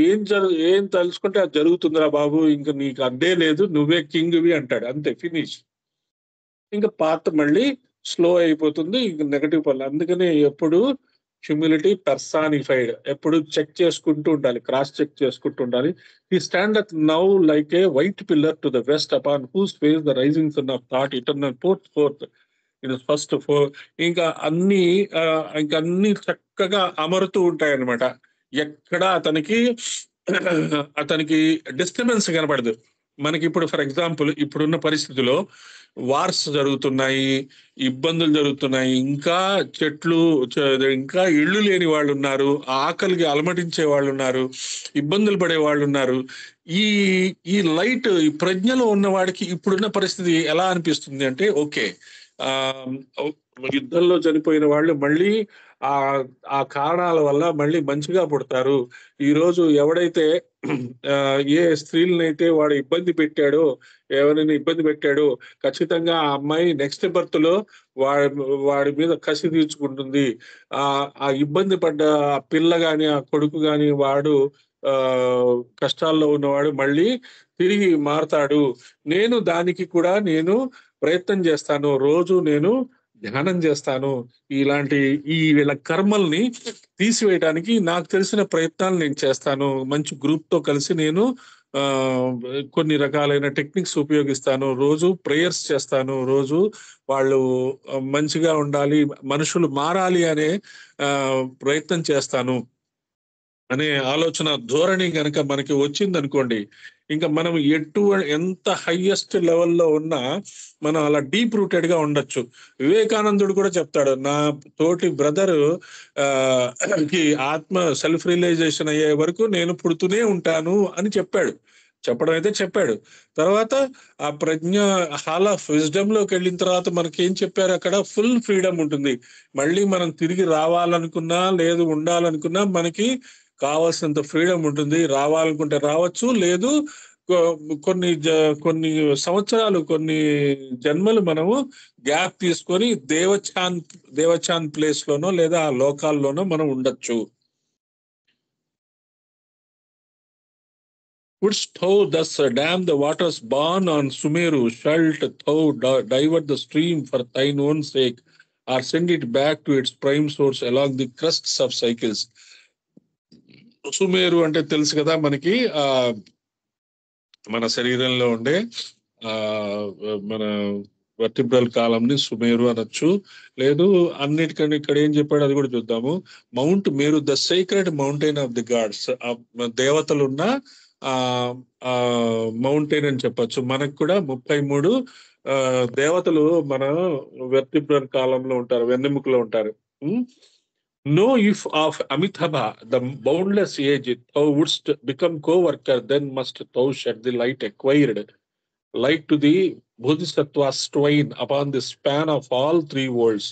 ఏం తలుచుకుంటే అది జరుగుతుందిరా బాబు, ఇంకా నీకు అడ్డే లేదు, నువ్వే కింగ్వి అంటాడు. అంతే, ఫినిష్. ఇంకా పాత మళ్ళీ స్లో అయిపోతుంది, ఇంకా నెగటివ్ పనులు. అందుకనే ఎప్పుడు హ్యూమిలిటీ పర్సానిఫైడ్, ఎప్పుడు చెక్ చేసుకుంటూ ఉండాలి, క్రాస్ చెక్ చేసుకుంటూ ఉండాలి. He stand at now like a white pillar to the west upon whose face the rising sun of thought eternal forth in first four. ఇంకా అన్ని చక్కగా అమరుతూ ఉంటాయన్నమాట. ఎక్కడ అతనికి డిస్టర్బెన్స్ కనపడదు. మనకి ఇప్పుడు ఫర్ ఎగ్జాంపుల్ ఇప్పుడున్న పరిస్థితిలో వార్స్ జరుగుతున్నాయి, ఇబ్బందులు జరుగుతున్నాయి, ఇంకా ఇళ్ళు లేని వాళ్ళు ఉన్నారు, ఆకలికి అలమటించే వాళ్ళు ఉన్నారు, ఇబ్బందులు పడే వాళ్ళు ఉన్నారు. ఈ లైట్, ఈ ప్రజ్ఞలో ఉన్న వాడికి ఇప్పుడున్న పరిస్థితి ఎలా అనిపిస్తుంది అంటే, ఓకే, యుద్ధంలో చనిపోయిన వాళ్ళు మళ్ళీ ఆ కారణాల వల్ల మళ్ళీ మంచిగా పుడతారు. ఈ రోజు ఎవడైతే ఏ స్త్రీలనైతే వాడు ఎవరైనా ఇబ్బంది పెట్టాడో ఖచ్చితంగా ఆ అమ్మాయి నెక్స్ట్ బర్త్ లో వాడి మీద కసి తీర్చుకుంటుంది. ఆ ఇబ్బంది పడ్డ ఆ పిల్ల గాని, ఆ కొడుకు గాని, వాడు కష్టాల్లో ఉన్నవాడు మళ్ళీ తిరిగి మారతాడు. దానికి కూడా నేను ప్రయత్నం చేస్తాను, రోజు నేను ధ్యానం చేస్తాను. వీళ్ళ కర్మల్ని తీసివేయడానికి నాకు తెలిసిన ప్రయత్నాలు నేను చేస్తాను. మంచి గ్రూప్ తో కలిసి నేను కొన్ని రకాలైన టెక్నిక్స్ ఉపయోగిస్తాను. రోజు ప్రేయర్స్ చేస్తాను. రోజు వాళ్ళు మంచిగా ఉండాలి, మనుషులు మారాలి అనే ప్రయత్నం చేస్తాను అనే ఆలోచన ధోరణి కనుక మనకి వచ్చిందనుకోండి, ఇంకా మనం ఎంత హైయెస్ట్ లెవెల్లో ఉన్నా మనం అలా డీప్ రూటెడ్ గా ఉండొచ్చు. వివేకానందుడు కూడా చెప్తాడు, నా తోటి బ్రదరు కి ఆత్మ సెల్ఫ్ రియలైజేషన్ అయ్యే వరకు నేను పుడుతూనే ఉంటాను అని చెప్పడం అయితే చెప్పాడు. తర్వాత ఆ ప్రజ్ఞ హాల్ ఆఫ్ విజ్డమ్ లోకి వెళ్ళిన తర్వాత మనకి ఏం చెప్పారు, అక్కడ ఫుల్ ఫ్రీడమ్ ఉంటుంది. మళ్ళీ మనం తిరిగి రావాలనుకున్నా, లేదు ఉండాలనుకున్నా మనకి కావాల్సినంత ఫ్రీడమ్ ఉంటుంది. రావాలనుకుంటే రావచ్చు, లేదు కొన్ని సంవత్సరాలు, కొన్ని జన్మలు మనము గ్యాప్ తీసుకొని దేవచాన్ ప్లేస్ లోనో లేదా ఆ లోకాల్లోనో మనం ఉండొచ్చు. Wouldst thou thus dam the waters born on Sumeru? Shalt thou divert the stream for thine own sake, or send it back to its prime source along the crests of cycles? Sumeru అంటే తెలుసు కదా మనకి, మన శరీరంలో ఉండే మన vertebral కాలంని Sumeru అనొచ్చు. లేదు, అన్నిటికంటే ఇక్కడ ఏం చెప్పాడు అది కూడా చూద్దాము. Mount Meru, the secret mountain of the gods, దేవతలున్న మౌంటైన్ అని చెప్పొచ్చు. మనకు కూడా 33 దేవతలు మన వెర్టిబ్రల్ కాలంలో ఉంటారు, వెన్నెముకలో ఉంటారు. Know if of Amitabha, the boundless age, thou wouldst become co-worker, then must thou shed the light acquired, light to the Bodhisattva's twain upon the span of all 3 worlds.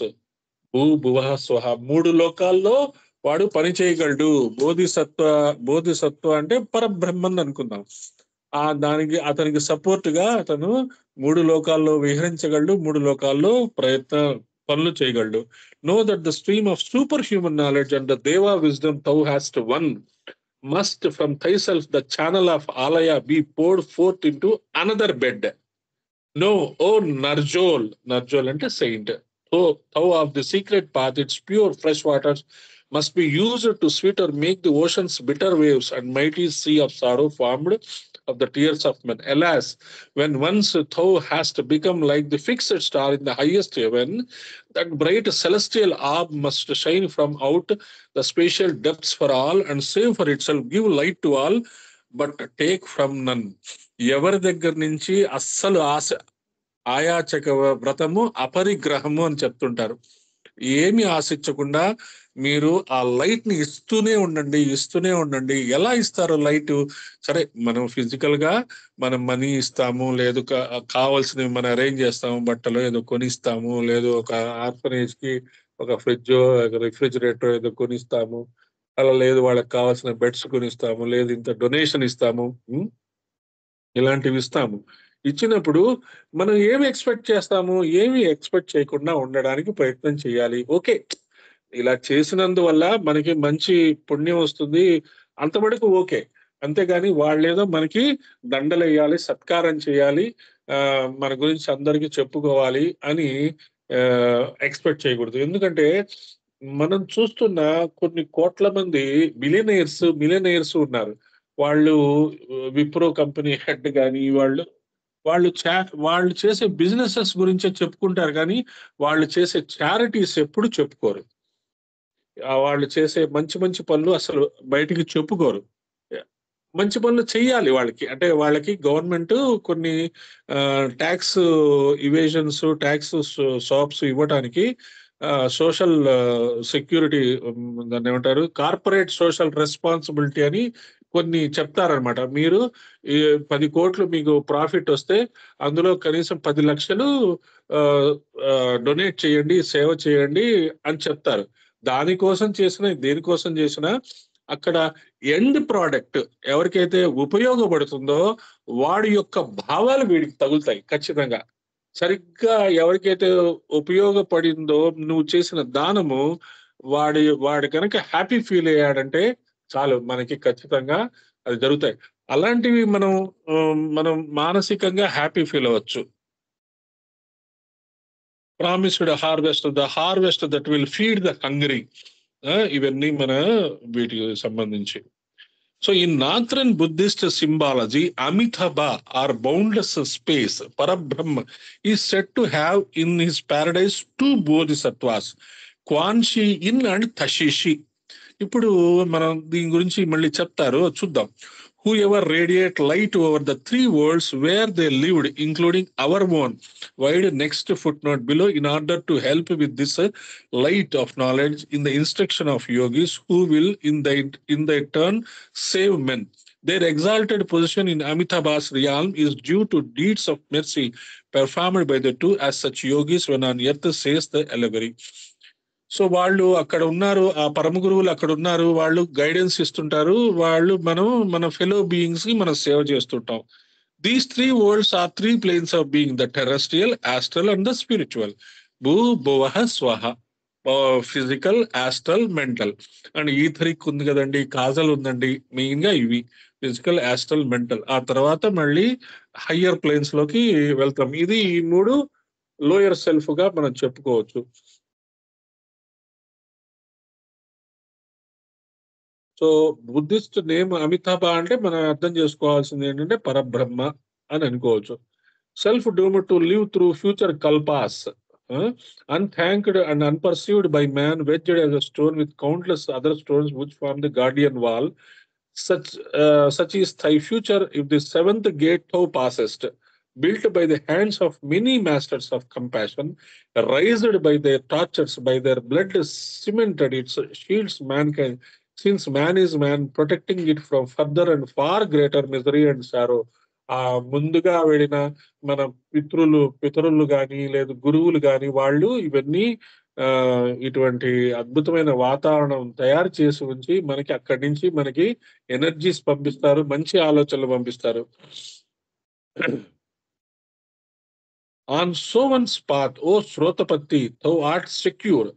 భూ భువః స్వహ, 3 లోకాల్లో వాడు పని చేయగలడు. బోధిసత్వ అంటే పరబ్రహ్మన్ అనుకుందాం. అతనికి సపోర్ట్ గా అతను 3 లోకాల్లో విహరించగలడు, 3 లోకాల్లో పనులు చేయగలడు. Know that the stream of superhuman knowledge and the Deva wisdom thou hast won must from thyself the channel of Alaya be poured forth into another bed. Know, O Narjol అంటే saint, thou of the secret path, its pure fresh waters must be used to sweet or make the ocean's bitter waves and mighty sea of sorrow formed of the tears of men. Alas, when once thou hast become like the fixed star in the highest heaven, that bright celestial orb must shine from out the spatial depths for all and save for itself, give light to all, but take from none. ఎవరి దగ్గర నుంచి అస్సలు ఆయాచక వ్రతము అపరిగ్రహము అని చెప్తుంటారు. ఏమి ఆశించకుండా మీరు ఆ లైట్ ని ఇస్తూనే ఉండండి. ఎలా ఇస్తారు లైట్? సరే, మనం ఫిజికల్ గా మనం మనీ ఇస్తాము, లేదు కావాల్సినవి మనం అరేంజ్ చేస్తాము, బట్టలు ఏదో కొనిస్తాము, లేదు ఒక ఆర్ఫనేజ్ కి ఒక ఫ్రిడ్జ్ రిఫ్రిజిరేటర్ ఏదో కొనిస్తాము, అలా లేదు వాళ్ళకి కావాల్సిన బెడ్స్ కొనిస్తాము, లేదు ఇంత డొనేషన్ ఇస్తాము, ఇలాంటివి ఇస్తాము. ఇచ్చినప్పుడు మనం ఏమి ఎక్స్పెక్ట్ చేస్తాము? ఏమి ఎక్స్పెక్ట్ చేయకుండా ఉండడానికి ప్రయత్నం చేయాలి. ఓకే, ఇలా చేసినందువల్ల మనకి మంచి పుణ్యం వస్తుంది, అంతవరకు ఓకే. అంతేగాని వాళ్ళేదో మనకి దండలేయాలి, సత్కారం చేయాలి, మన గురించి అందరికీ చెప్పుకోవాలి అని ఎక్స్పెక్ట్ చేయకూడదు. ఎందుకంటే మనం చూస్తున్న కొన్ని కోట్ల మంది మిలియనైర్స్ ఉన్నారు. వాళ్ళు విప్రో కంపెనీ హెడ్ కానీ వాళ్ళు చేసే బిజినెసెస్ గురించే చెప్పుకుంటారు, కానీ వాళ్ళు చేసే చారిటీస్ ఎప్పుడు చెప్పుకోరు. వాళ్ళు చేసే మంచి మంచి పనులు అసలు బయటికి చెప్పుకోరు. మంచి పనులు చెయ్యాలి వాళ్ళకి. అంటే వాళ్ళకి గవర్నమెంట్ కొన్ని ట్యాక్స్ ఇవేషన్స్, ట్యాక్స్ షాప్స్ ఇవ్వడానికి సోషల్ సెక్యూరిటీ, దాన్ని ఏమంటారు, కార్పొరేట్ సోషల్ రెస్పాన్సిబిలిటీ అని కొన్ని చెప్తారనమాట. మీరు 10 కోట్లు మీకు ప్రాఫిట్ వస్తే అందులో కనీసం 10 లక్షలు డొనేట్ చేయండి, సేవ చేయండి అని చెప్తారు. దేనికోసం చేసినా అక్కడ ఎండ్ ప్రోడక్ట్ ఎవరికైతే ఉపయోగపడుతుందో వాడి యొక్క భావాలు వీడికి తగులుతాయి ఖచ్చితంగా. సరిగ్గా ఎవరికైతే ఉపయోగపడిందో నువ్వు చేసిన దానము, వాడి కనుక హ్యాపీ ఫీల్ అయ్యాడంటే చాలు, మనకి ఖచ్చితంగా అది జరుగుతాయి. అలాంటివి మనం మానసికంగా హ్యాపీ ఫీల్ అవ్వచ్చు. Promised harvest, the harvest that will feed the hungry. ఇవన్నీ మన వీటికి సంబంధించి. So in Northern Buddhist symbology, Amitabha or boundless space, Parabrahma, is said to have in his paradise 2 bodhisattvas, Quan Shi Yin and Tashishi. ఇప్పుడు మనం దీని గురించి మళ్ళీ చెప్తారు, చూద్దాం. Whoever radiate light over the 3 worlds where they lived, including our own. Wide next footnote below, in order to help with this light of knowledge in the instruction of yogis who will in the turn save men. Their exalted position in Amitabha's realm is due to deeds of mercy performed by the 2 as such yogis when on earth, says the allegory. So వాళ్ళు అక్కడ ఉన్నారు, ఆ పరమ గురువులు అక్కడ ఉన్నారు, వాళ్ళు guidance ఇస్తుంటారు, మన ఫెలో బీయింగ్స్ కి మనం సేవ చేస్తుంటాం. These 3 worlds are 3 planes of being, the terrestrial, astral and the spiritual. భూ భువః స్వహ, physical, astral, mental and etheric ఉంది కదండి, కాజల్ ఉందండి. మెయిన్ గా ఇవి ఫిజికల్, ఆస్ట్రల్, మెంటల్. ఆ తర్వాత మళ్ళీ హయ్యర్ ప్లేన్స్ లోకి వెళ్తాం. ఇది ఈ 3 లోయర్ సెల్ఫ్ గా మనం చెప్పుకోవచ్చు. సో బుద్ధిస్ట్ నేమ్ అమితాభ అంటే మనం అర్థం చేసుకోవాల్సింది ఏంటంటే పరబ్రహ్మ అని అనుకోవచ్చు. Self doomed to live through future కల్పాస్, unthanked and unperceived by man, wedged as a stone with countless other stones which form the guardian wall. Such is thy future if the 7th gate thou passest, built by the hands of many masters of compassion, raised by their tortures, by their blood cemented, it shields mankind, since man is man, protecting it from further and far greater misery and sorrow. ఆ ముందుగా వెళ్ళిన మన పితరులు కానీ లేదు గురువులు కానీ వాళ్ళు ఇవన్నీ ఇటువంటి అద్భుతమైన వాతావరణం తయారు చేసి ఉంచి మనకి అక్కడి నుంచి మనకి ఎనర్జీస్ పంపిస్తారు, మంచి ఆలోచనలు పంపిస్తారు. On so one's path, O Srotapatti, thou art secure.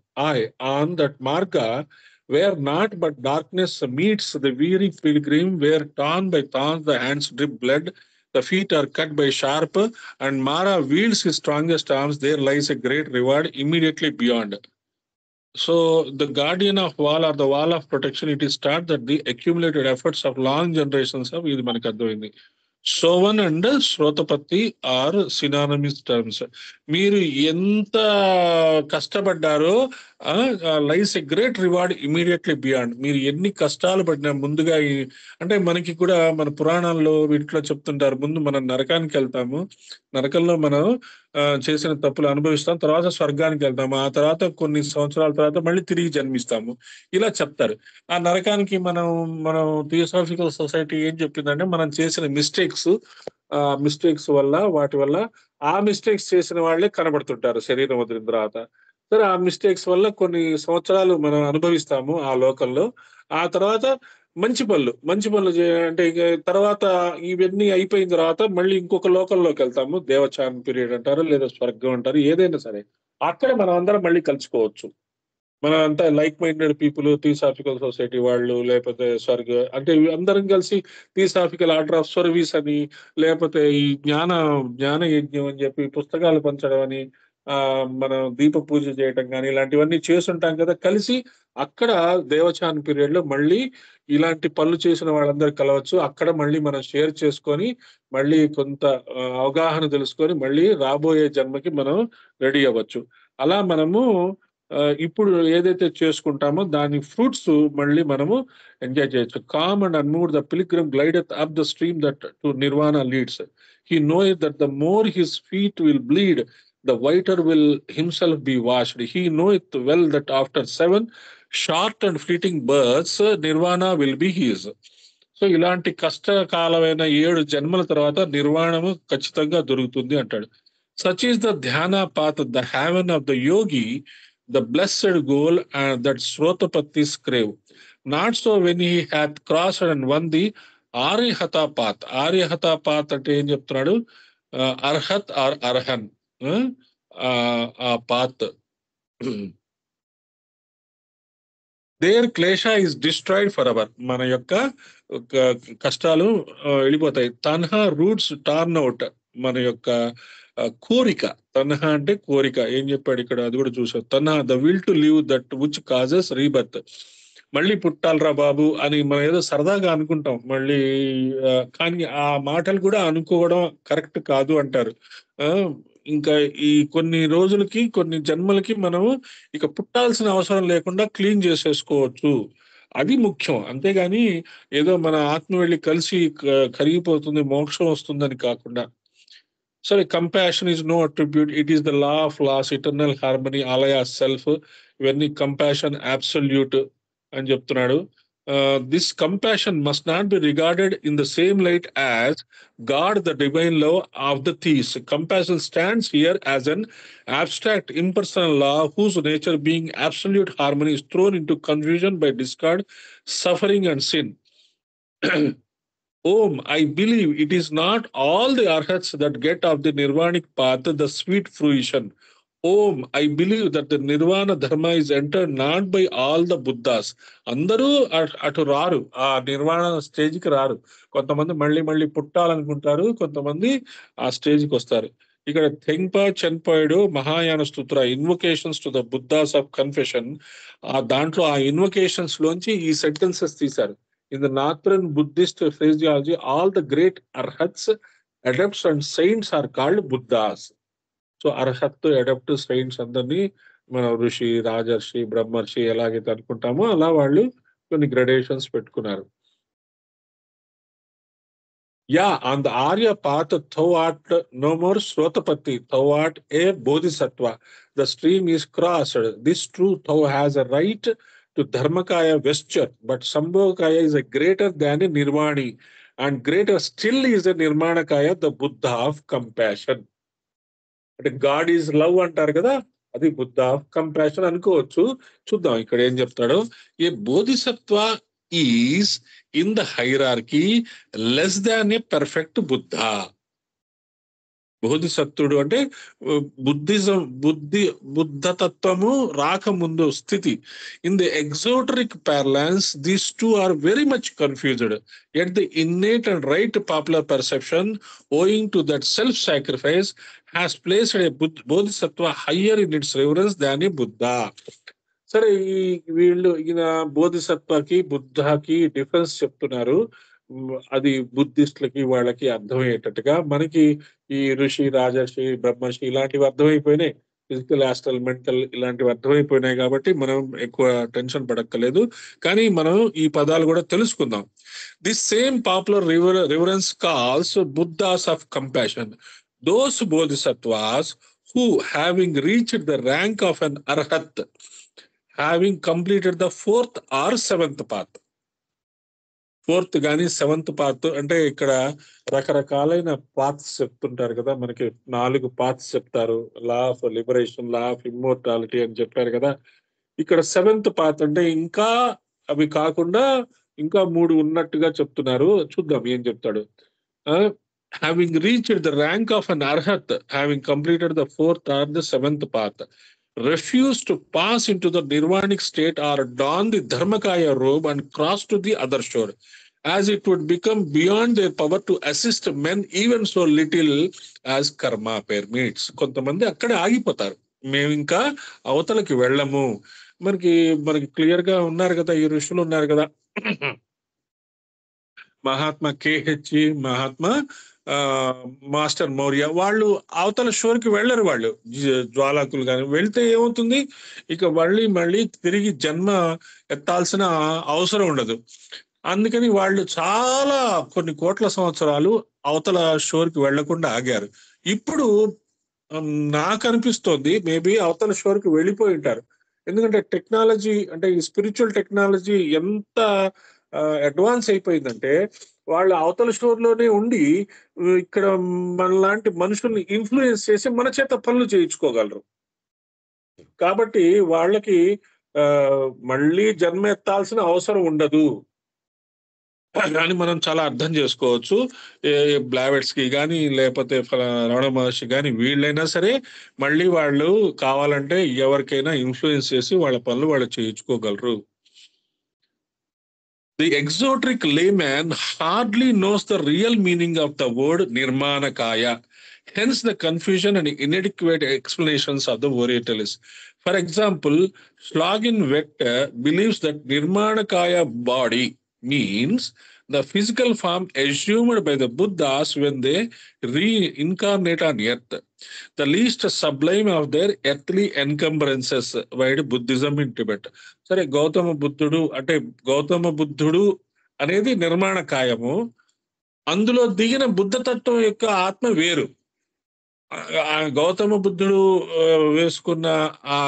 On that marga, where naught but darkness meets the weary pilgrim, where torn by thorns the hands drip blood, the feet are cut by sharp, and Mara wields his strongest arms, there lies a great reward immediately beyond. So the guardian of wall or the wall of protection, it is taught that the accumulated efforts of long generations of ఇది మనకు అర్థమైంది. Sowan and Srotapatti are synonymous terms. మీరు ఎంత కష్టపడ్డారో lies a great reward immediately beyond. మీరు ఎన్ని కష్టాలు పడినా ముందుగా అంటే మనకి కూడా మన పురాణాల్లో వీటిలో చెప్తుంటారు, ముందు మనం నరకానికి వెళ్తాము, నరకంలో మనం చేసిన తప్పులు అనుభవిస్తాం, తర్వాత స్వర్గానికి వెళ్తాము, ఆ తర్వాత కొన్ని సంవత్సరాల తర్వాత మళ్ళీ తిరిగి జన్మిస్తాము, ఇలా చెప్తారు. ఆ నరకానికి మనం థియోసాఫికల్ సొసైటీ ఏం చెప్పిందంటే, మనం చేసిన మిస్టేక్స్ వల్ల వాటి వల్ల ఆ మిస్టేక్స్ చేసిన వాళ్ళే కనబడుతుంటారు శరీరం వదిలిన తర్వాత. సరే, ఆ మిస్టేక్స్ వల్ల కొన్ని సంవత్సరాలు మనం అనుభవిస్తాము ఆ లోకంలో. ఆ తర్వాత మంచి పనులు అంటే ఇక తర్వాత ఇవన్నీ అయిపోయిన తర్వాత మళ్ళీ ఇంకొక లోకంలోకి వెళ్తాము, దేవచాన్ పీరియడ్ అంటారు లేదా స్వర్గం అంటారు, ఏదైనా సరే అక్కడ మనం అందరం మళ్ళీ కలుసుకోవచ్చు. మనం అంతా like minded people, theosophical society వాళ్ళు, లేకపోతే అంటే అందరం కలిసి థియోసాఫికల్ ఆర్డర్ ఆఫ్ సర్వీస్ అని, లేకపోతే ఈ జ్ఞాన యజ్ఞం అని చెప్పి పుస్తకాలు పంచడం అని, మనం దీప పూజ చేయటం కానీ ఇలాంటివన్నీ చేస్తుంటాం కదా కలిసి. అక్కడ దేవచాన్ పీరియడ్ లో మళ్ళీ ఇలాంటి పనులు చేసిన వాళ్ళందరూ కలవచ్చు. అక్కడ మళ్ళీ మనం షేర్ చేసుకొని మళ్ళీ కొంత అవగాహన తెలుసుకొని మళ్ళీ రాబోయే జన్మకి మనం రెడీ అవ్వచ్చు. అలా మనము ఇప్పుడు ఏదైతే చేసుకుంటామో దాని ఫ్రూట్స్ మళ్ళీ మనము ఎంజాయ్ చేయొచ్చు. Calm and unmoved the pilgrim glideth up the stream that to nirvana leads. He knoweth that the more his feet will bleed, the whiter will himself be washed. He knoweth well that after 7 short and fleeting births, nirvana will be his. So ఇలాంటి కష్టకాలమైన 7 జన్మల తర్వాత నిర్వాణము ఖచ్చితంగా దొరుకుతుంది అంటాడు. Such is the dhyana path, the haven of the yogi, the blessed goal that Srotapattis crave. Not so when he hath crossed and won the Aryahata path. Aryahata path అంటే ఏం చెప్తున్నాడు? అర్హత్ ఆర్ అర్హన్, ఆ path. There klesha is destroyed for ever. మన యొక్క కష్టాలు వెళ్ళిపోతాయి. Tanha roots turn out. మన యొక్క కోరిక, తన్హా అంటే కోరిక. ఏం చెప్పాడు ఇక్కడ, అది కూడా చూసాం. Tanha the will to live that which causes rebirth. మళ్ళీ పుట్టాలరా బాబు అని మనం ఏదో సరదాగా అనుకుంటాం మళ్ళీ, కానీ ఆ మాటలు కూడా అనుకోవడం కరెక్ట్ కాదు అంటారు. ఇంకా ఈ కొన్ని రోజులకి కొన్ని జన్మలకి మనము ఇక పుట్టాల్సిన అవసరం లేకుండా క్లీన్ చేసేసుకోవచ్చు, అది ముఖ్యం. అంతేగాని ఏదో మన ఆత్మ వెళ్ళి కలిసి కరిగిపోతుంది, మోక్షం వస్తుందని కాకుండా. సరే, compassion is no attribute, it is the law of laws, eternal harmony, ఆలయ సెల్ఫ్. ఇవన్నీ కంపాషన్ అబ్సల్యూట్ అని చెప్తున్నాడు. This compassion must not be regarded in the same light as God, the divine love of the theists. Compassion stands here as an abstract impersonal law whose nature being absolute harmony is thrown into confusion by discord, suffering and sin. Om, I believe it is not all the arhats that get of the nirvanic path the sweet fruition. Om, I believe that the nirvana dharma is entered not by all the buddhas. అందరూ అటు రారు, ఆ నిర్వాణ స్టేజ్కి రారు. కొంతమంది మళ్ళీ పుట్టాలనుకుంటారు, కొంతమంది ఆ స్టేజ్కి వస్తారు. ఇక్కడ థెంగ్పా చెన్పాయుడు Mahayana stotra invocations to the Buddhas of confession, ఆ దాంట్లో ఆ ఇన్వొకేషన్స్ లోంచి ఈ సెంటెన్సెస్ తీశారు. In the northern Buddhist phraseology, all the great Arhats, adepts and saints are called Buddhas. So Arhat, adept, saints అందరినీ మనం ఋషి, రాజర్షి, బ్రహ్మర్షి ఎలాగైతే అనుకుంటామో అలా వాళ్ళు కొన్ని గ్రడేషన్స్ పెట్టుకున్నారు. Yeah, on the Arya path, thou art no more Srotapatti, thou art a Bodhisattva. The stream is crossed. This true thou has a right to Dharmakaya vesture, but Sambhogakaya is a greater than a Nirvani, and greater still is a Nirmanakaya, the Buddha of compassion. అంటే God is love అంటారు కదా, అది Buddha of compassion అనుకోవచ్చు. చూద్దాం ఇక్కడ ఏం చెప్తాడు. A Bodhisattva is in the hierarchy less than a perfect Buddha. బోధిసత్వుడు అంటే బుద్ధతత్వము రాకముందు స్థితి. In the exoteric parlance these two are very much confused. At the innate and right popular perception owing to that self sacrifice has placed a Bodhisattva higher in its reference than a Buddha. సరే, వీళ్ళు ఈయన బోధిసత్వకి బుద్ధకి difference చెప్తున్నారు. అది బుద్ధిస్టులకి వాళ్ళకి అర్థమయ్యేటట్టుగా మనకి ఈ ఋషి, రాజర్షి, బ్రహ్మర్షి ఇలాంటివి అర్థమైపోయినాయి. ఫిజికల్, ఆస్ట్రల్, మెంటల్ ఇలాంటివి అర్థమైపోయినాయి కాబట్టి మనం ఎక్కువ టెన్షన్ పడక్కలేదు. కానీ మనం ఈ పదాలు కూడా తెలుసుకుందాం. This same popular reverence calls Buddha's of compassion those bodhisattvas who having reached the rank of an arhat, having completed the fourth or seventh path. Fourth కానీ సెవెంత్ పాత్ అంటే ఇక్కడ రకరకాలైన పాత్స్ చెప్తుంటారు కదా, మనకి 4 పాత్స్ చెప్తారు. Law of liberation, law of immortality అని చెప్పారు కదా. ఇక్కడ సెవెంత్ పాత్ అంటే ఇంకా అవి కాకుండా ఇంకా 3 ఉన్నట్టుగా చెప్తున్నారు. చూద్దాం ఏం చెప్తాడు. having reached the rank of an arhat, having completed the fourth or the seventh path, refuse to pass into the nirvanic state or don the dharmakaya robe and cross to the other shore, as it would become beyond their power to assist men even so little as karma permits. కొంతమంది అక్కడే ఆగిపోతారు, మేము ఇంకా అవతలకి వెళ్ళము. మనకి clear గా ఉన్నారు కదా, ఈ ఋషులు ఉన్నారు కదా, మహాత్మా కేహెచ్, మహాత్మా మాస్టర్ మౌర్య, వాళ్ళు అవతల షోర్కి వెళ్ళరు. వాళ్ళు జ్వాలాకులు కానీ వెళ్తే ఏమవుతుంది, ఇక మళ్ళీ తిరిగి జన్మ ఎత్తాల్సిన అవసరం ఉండదు. అందుకని వాళ్ళు చాలా కొన్ని కోట్ల సంవత్సరాలు అవతల షోర్కి వెళ్లకుండా ఆగారు. ఇప్పుడు నాకు అనిపిస్తోంది మేబీ అవతల షోర్కి వెళ్ళిపోయి ఉంటారు. ఎందుకంటే టెక్నాలజీ, అంటే ఈ స్పిరిచువల్ టెక్నాలజీ ఎంత అడ్వాన్స్ అయిపోయిందంటే వాళ్ళు అవతల స్టోర్లోనే ఉండి ఇక్కడ మనలాంటి మనుషుల్ని ఇన్ఫ్లుయెన్స్ చేసి మన చేత పనులు చేయించుకోగలరు. కాబట్టి వాళ్ళకి మళ్ళీ జన్మ ఎత్తాల్సిన అవసరం ఉండదు అని మనం చాలా అర్థం చేసుకోవచ్చు. బ్లావెట్స్ కి కానీ లేకపోతే రమణ మహర్షి కానీ వీళ్ళైనా సరే మళ్ళీ వాళ్ళు కావాలంటే ఎవరికైనా ఇన్ఫ్లుయెన్స్ చేసి వాళ్ళ పనులు వాళ్ళు చేయించుకోగలరు. The exoteric layman hardly knows the real meaning of the word Nirmanakaya. Hence the confusion and inadequate explanations of the Orientalists. For example, Schlagin Vector believes that Nirmanakaya body means the physical form assumed by the Buddhas when they reincarnate on earth, the least sublime of their earthly encumbrances, wide Buddhism in Tibet. సరే, గౌతమ బుద్ధుడు అనేది నిర్మాణ కాయము, అందులో దిగిన బుద్ధతత్వం యొక్క ఆత్మ వేరు. గౌతమ బుద్ధుడు వేసుకున్న ఆ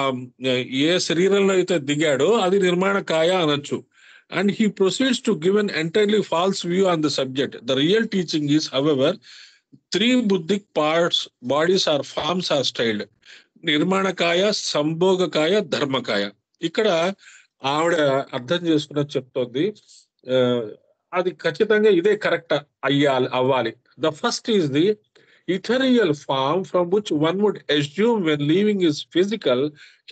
ఏ శరీరంలో అయితే దిగాడో అది నిర్మాణ కాయ అనొచ్చు. And he proceeds to give an entirely false view on the subject. The real teaching is, however, 3 buddhic parts, bodies or forms are styled: నిర్మాణకాయ, సంభోగకాయ, ధర్మకాయ. ఇక్కడ ఆవిడ అర్థం చేసుకున్న చెప్తోంది, అది ఖచ్చితంగా ఇదే కరెక్ట్ అవ్వాలి. The first is the ethereal form from which one would assume when leaving his physical,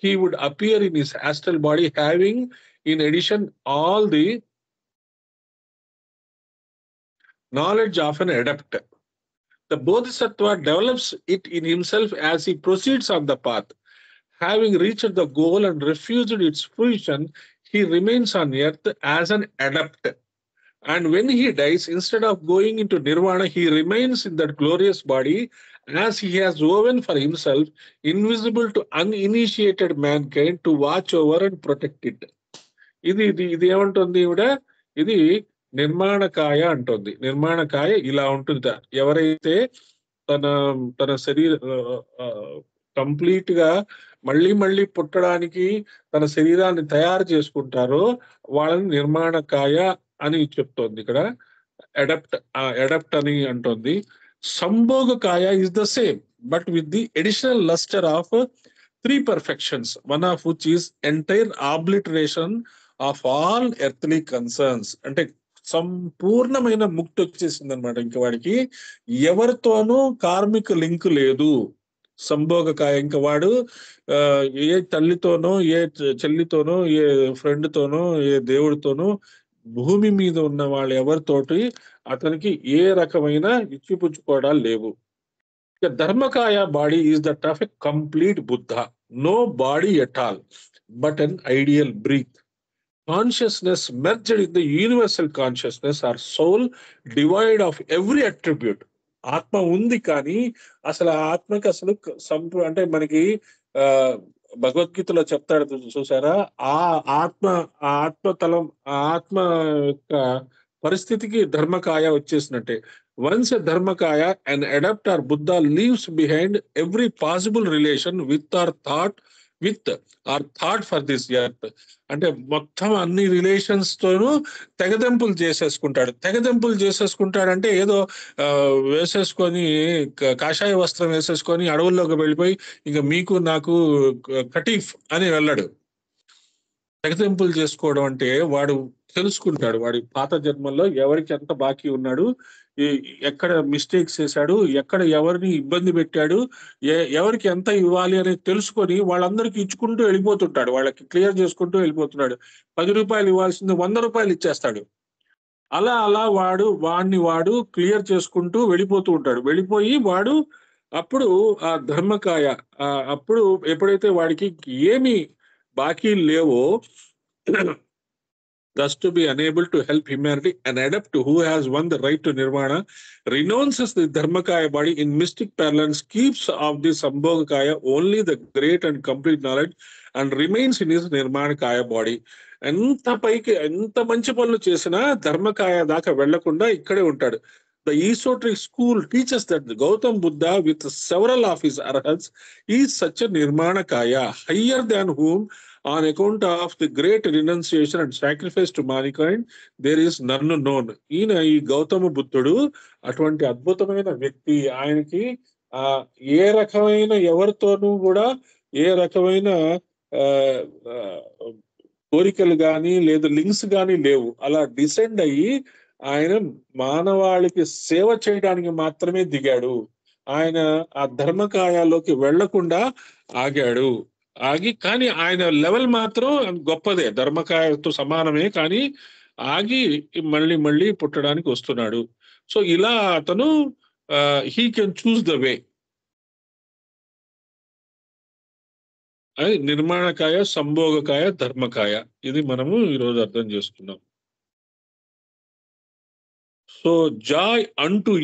he would appear in his astral body, having in addition all the knowledge of an adept. The bodhisattva develops it in himself as he proceeds on the path. Having reached the goal and refused its fruition, he remains on earth as an adept. And when he dies, instead of going into nirvana, he remains in that glorious body as he has woven for himself, invisible to uninitiated mankind, to watch over and protect it. ఇది ఏమంటుంది ఈవిడ, ఇది నిర్మాణకాయ అంటుంది. నిర్మాణకాయ ఇలా ఉంటుంది. ఎవరైతే తన శరీర కంప్లీట్ గా మళ్ళీ పుట్టడానికి తన శరీరాన్ని తయారు చేసుకుంటారో వాళ్ళని నిర్మాణకాయ అని చెప్తోంది. ఇక్కడ అడప్ట్ అని అంటుంది. Sambhogakaya is the same but with the additional lustre of 3 perfections, one of which is entire obliteration of all earthly concerns. అంటే సంపూర్ణమైన ముక్తి వచ్చేసింది అనమాట. ఇంకా వాడికి ఎవరితోనూ కార్మిక లింక్ లేదు. సంభోగకాయ, ఇంకా వాడు ఏ తల్లితోనో, ఏ చెల్లితోనో, ఏ ఫ్రెండ్తోనో, ఏ దేవుడితోనో, భూమి మీద ఉన్న వాళ్ళు ఎవరితోటి అతనికి ఏ రకమైన ఇచ్చిపుచ్చుకోవడాలు లేవు. Dharmakaya body is that of a complete Buddha, no body at all, but an ideal breath. consciousness merged in the universal consciousness or soul devoid of every attribute. ఆత్మ ఉంది కానీ అసలు ఆ ఆత్మకి అసలు అంటే మనకి ఆ భగవద్గీతలో చెప్తాడు చూసారా, ఆ ఆత్మతలం ఆ ఆత్మ యొక్క పరిస్థితికి ధర్మకాయ వచ్చేసినట్టే. Once a Dharmakaya and adept or Buddha leaves behind every possible relation with or thought for this earth. అంటే మొత్తం అన్ని రిలేషన్స్ తోనూ తెగదెంపులు చేసేసుకుంటాడంటే ఏదో వేసేసుకొని కాషాయ వస్త్రం వేసేసుకొని అడవుల్లోకి వెళ్ళిపోయి ఇంకా మీకు నాకు కటీఫ్ అని వెళ్ళాడు. తెగదెంపులు చేసుకోవడం అంటే వాడు తెలుసుకుంటాడు వాడి పాత జన్మల్లో ఎవరికి ఎంత బాకీ ఉన్నాడు, ఎక్కడ మిస్టేక్స్ చేశాడు, ఎక్కడ ఎవరిని ఇబ్బంది పెట్టాడు, ఎవరికి ఎంత ఇవ్వాలి అనేది తెలుసుకొని వాళ్ళందరికీ ఇచ్చుకుంటూ వెళ్ళిపోతుంటాడు, వాళ్ళకి క్లియర్ చేసుకుంటూ వెళ్ళిపోతున్నాడు. 10 రూపాయలు ఇవ్వాల్సింది 100 రూపాయలు ఇచ్చేస్తాడు. అలా వాడు క్లియర్ చేసుకుంటూ వెళ్ళిపోతూ ఉంటాడు. వెళ్ళిపోయి వాడు అప్పుడు ఆ ధర్మకాయ అప్పుడు ఎప్పుడైతే వాడికి ఏమి బాకీ లేవో, thus to be unable to help humanity and adapt to who has won the right to nirvana, renounces the dharmakaya body in mystic parlance, keeps of the sambhogakaya only the great and complete knowledge and remains in his nirmanakaya body. ఎంత పైకి ఎంత మంచి పనులు చేసినా ధర్మకాయ దాకా వెళ్లకుండా ఇక్కడే ఉంటాడు. The esoteric school teaches that the Gautam Buddha with several of his arhats is such a nirmanakaya, higher than whom on account of the great renunciation and sacrifice to mankind there is none known. ఈయన ఈ గౌతమ బుద్ధుడు అటువంటి అద్భుతమైన వ్యక్తి. ఆయనకి ఏ రకమైన ఎవరితోనూ కూడా ఏ రకమైన కోరికలు కానీ లేదా లింక్స్ కానీ లేవు. అలా డిసెండ్ అయ్యి ఆయన మానవాళికి సేవ చేయడానికి మాత్రమే దిగాడు. ఆయన ఆ ధర్మకాయాల్లోకి వెళ్లకుండా ఆగి కానీ ఆయన లెవెల్ మాత్రం గొప్పదే, ధర్మకాయతో సమానమే, కానీ ఆగి మళ్ళీ పుట్టడానికి వస్తున్నాడు. సో ఇలా అతను he can choose the way. నిర్మాణకాయ, సంభోగకాయ, ధర్మకాయ, ఇది మనము ఈరోజు అర్థం చేసుకున్నాం. So joy unto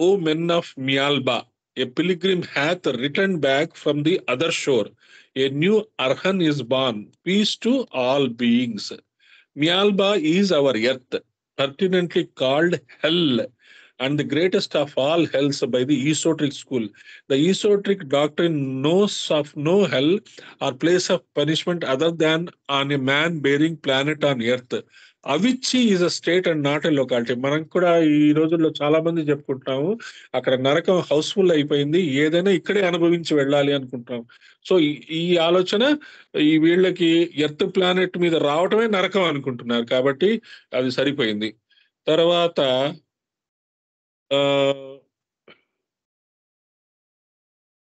O men of Myalba, a pilgrim hath returned back from the other shore. A new Arhan is born. Peace to all beings. Mialba is our earth, pertinently called hell, and the greatest of all hells by the esoteric school. The esoteric doctrine knows of no hell or place of punishment other than on a man-bearing planet on earth. Avichi is a state and not a locality. మనం కూడా ఈ రోజుల్లో చాలా మంది చెప్పుకుంటున్నాము అక్కడ నరకం Housefull అయిపోయింది, ఏదైనా ఇక్కడే అనుభవించి వెళ్ళాలి అనుకుంటున్నాం. సో ఈ ఆలోచన ఈ వీళ్ళకి ఎర్త్ ప్లానెట్ మీద రావటమే నరకం అనుకుంటున్నారు, కాబట్టి అది సరిపోయింది. తర్వాత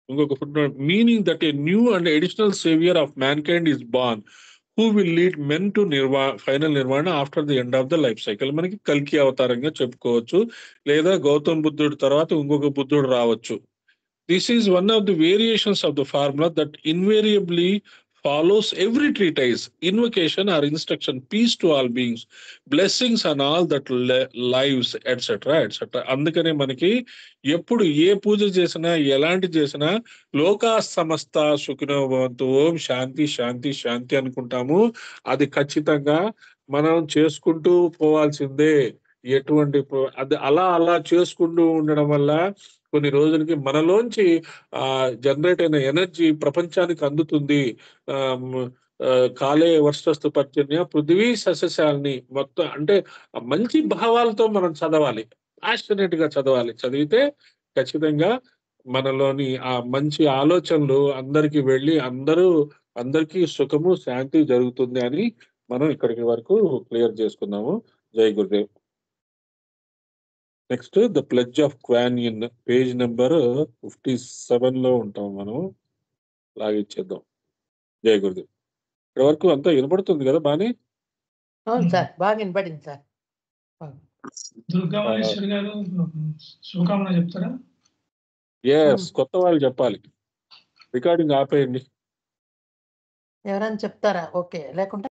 ఇంకొక foot note, meaning that a new and additional saviour of man kind is born who will lead men to final nirvana after the end of the life cycle. మనకి కల్కి అవతారంగా చెప్పుకోవచ్చు, లేదా గౌతమ్ బుద్ధుడు తర్వాత ఇంకొక బుద్ధుడు రావచ్చు. This is one of the variations of the formula that invariably follows every treatise, invocation or instruction, peace to all beings, blessings on all that lives, etc. etc. అందుకనే మనకి ఎప్పుడు ఏ పూజ చేసినా ఎలాంటి చేసినా లోకా సమస్త సుఖినో భవంతు, ఓం శాంతి శాంతి శాంతి అనుకుంటాము. అది ఖచ్చితంగా మనం చేసుకుంటూ పోవాల్సిందే. ఎటువంటి అది అలా చేసుకుంటూ ఉండడం వల్ల కొన్ని రోజులకి మనలోంచి జనరేట్ అయిన ఎనర్జీ ప్రపంచానికి అందుతుంది. కాలే వర్షస్తు పర్జన్య పృథివీ సస్యశాలిని, మొత్తం అంటే మంచి భావాలతో మనం చదవాలి, ప్యాషనేట్ గా చదవాలి. చదివితే ఖచ్చితంగా మనలోని ఆ మంచి ఆలోచనలు అందరికి వెళ్ళి అందరికీ సుఖము శాంతి జరుగుతుంది అని మనం ఇక్కడికి వరకు క్లియర్ చేసుకున్నాము. జై Gurudev. Next the pledge of Kwan Yin, page number 57 లో ఉంటాం మనం, లాగిచ్చేద్దాం. జై గురుదేవ్. ఇక్కడ వరకు అంతా వినపడుతుంది కదా బానే? అవును సార్, బాగా వినపడింది సార్. దుర్గామణేశ్వరి గారు శుభకామన చెప్తారా? ఎస్, కొత్త వాళ్ళు చెప్పాలి. రికార్డింగ్ ఆపేయండి. ఎవరైనా చెప్తారా? ఓకే, లేకుంటే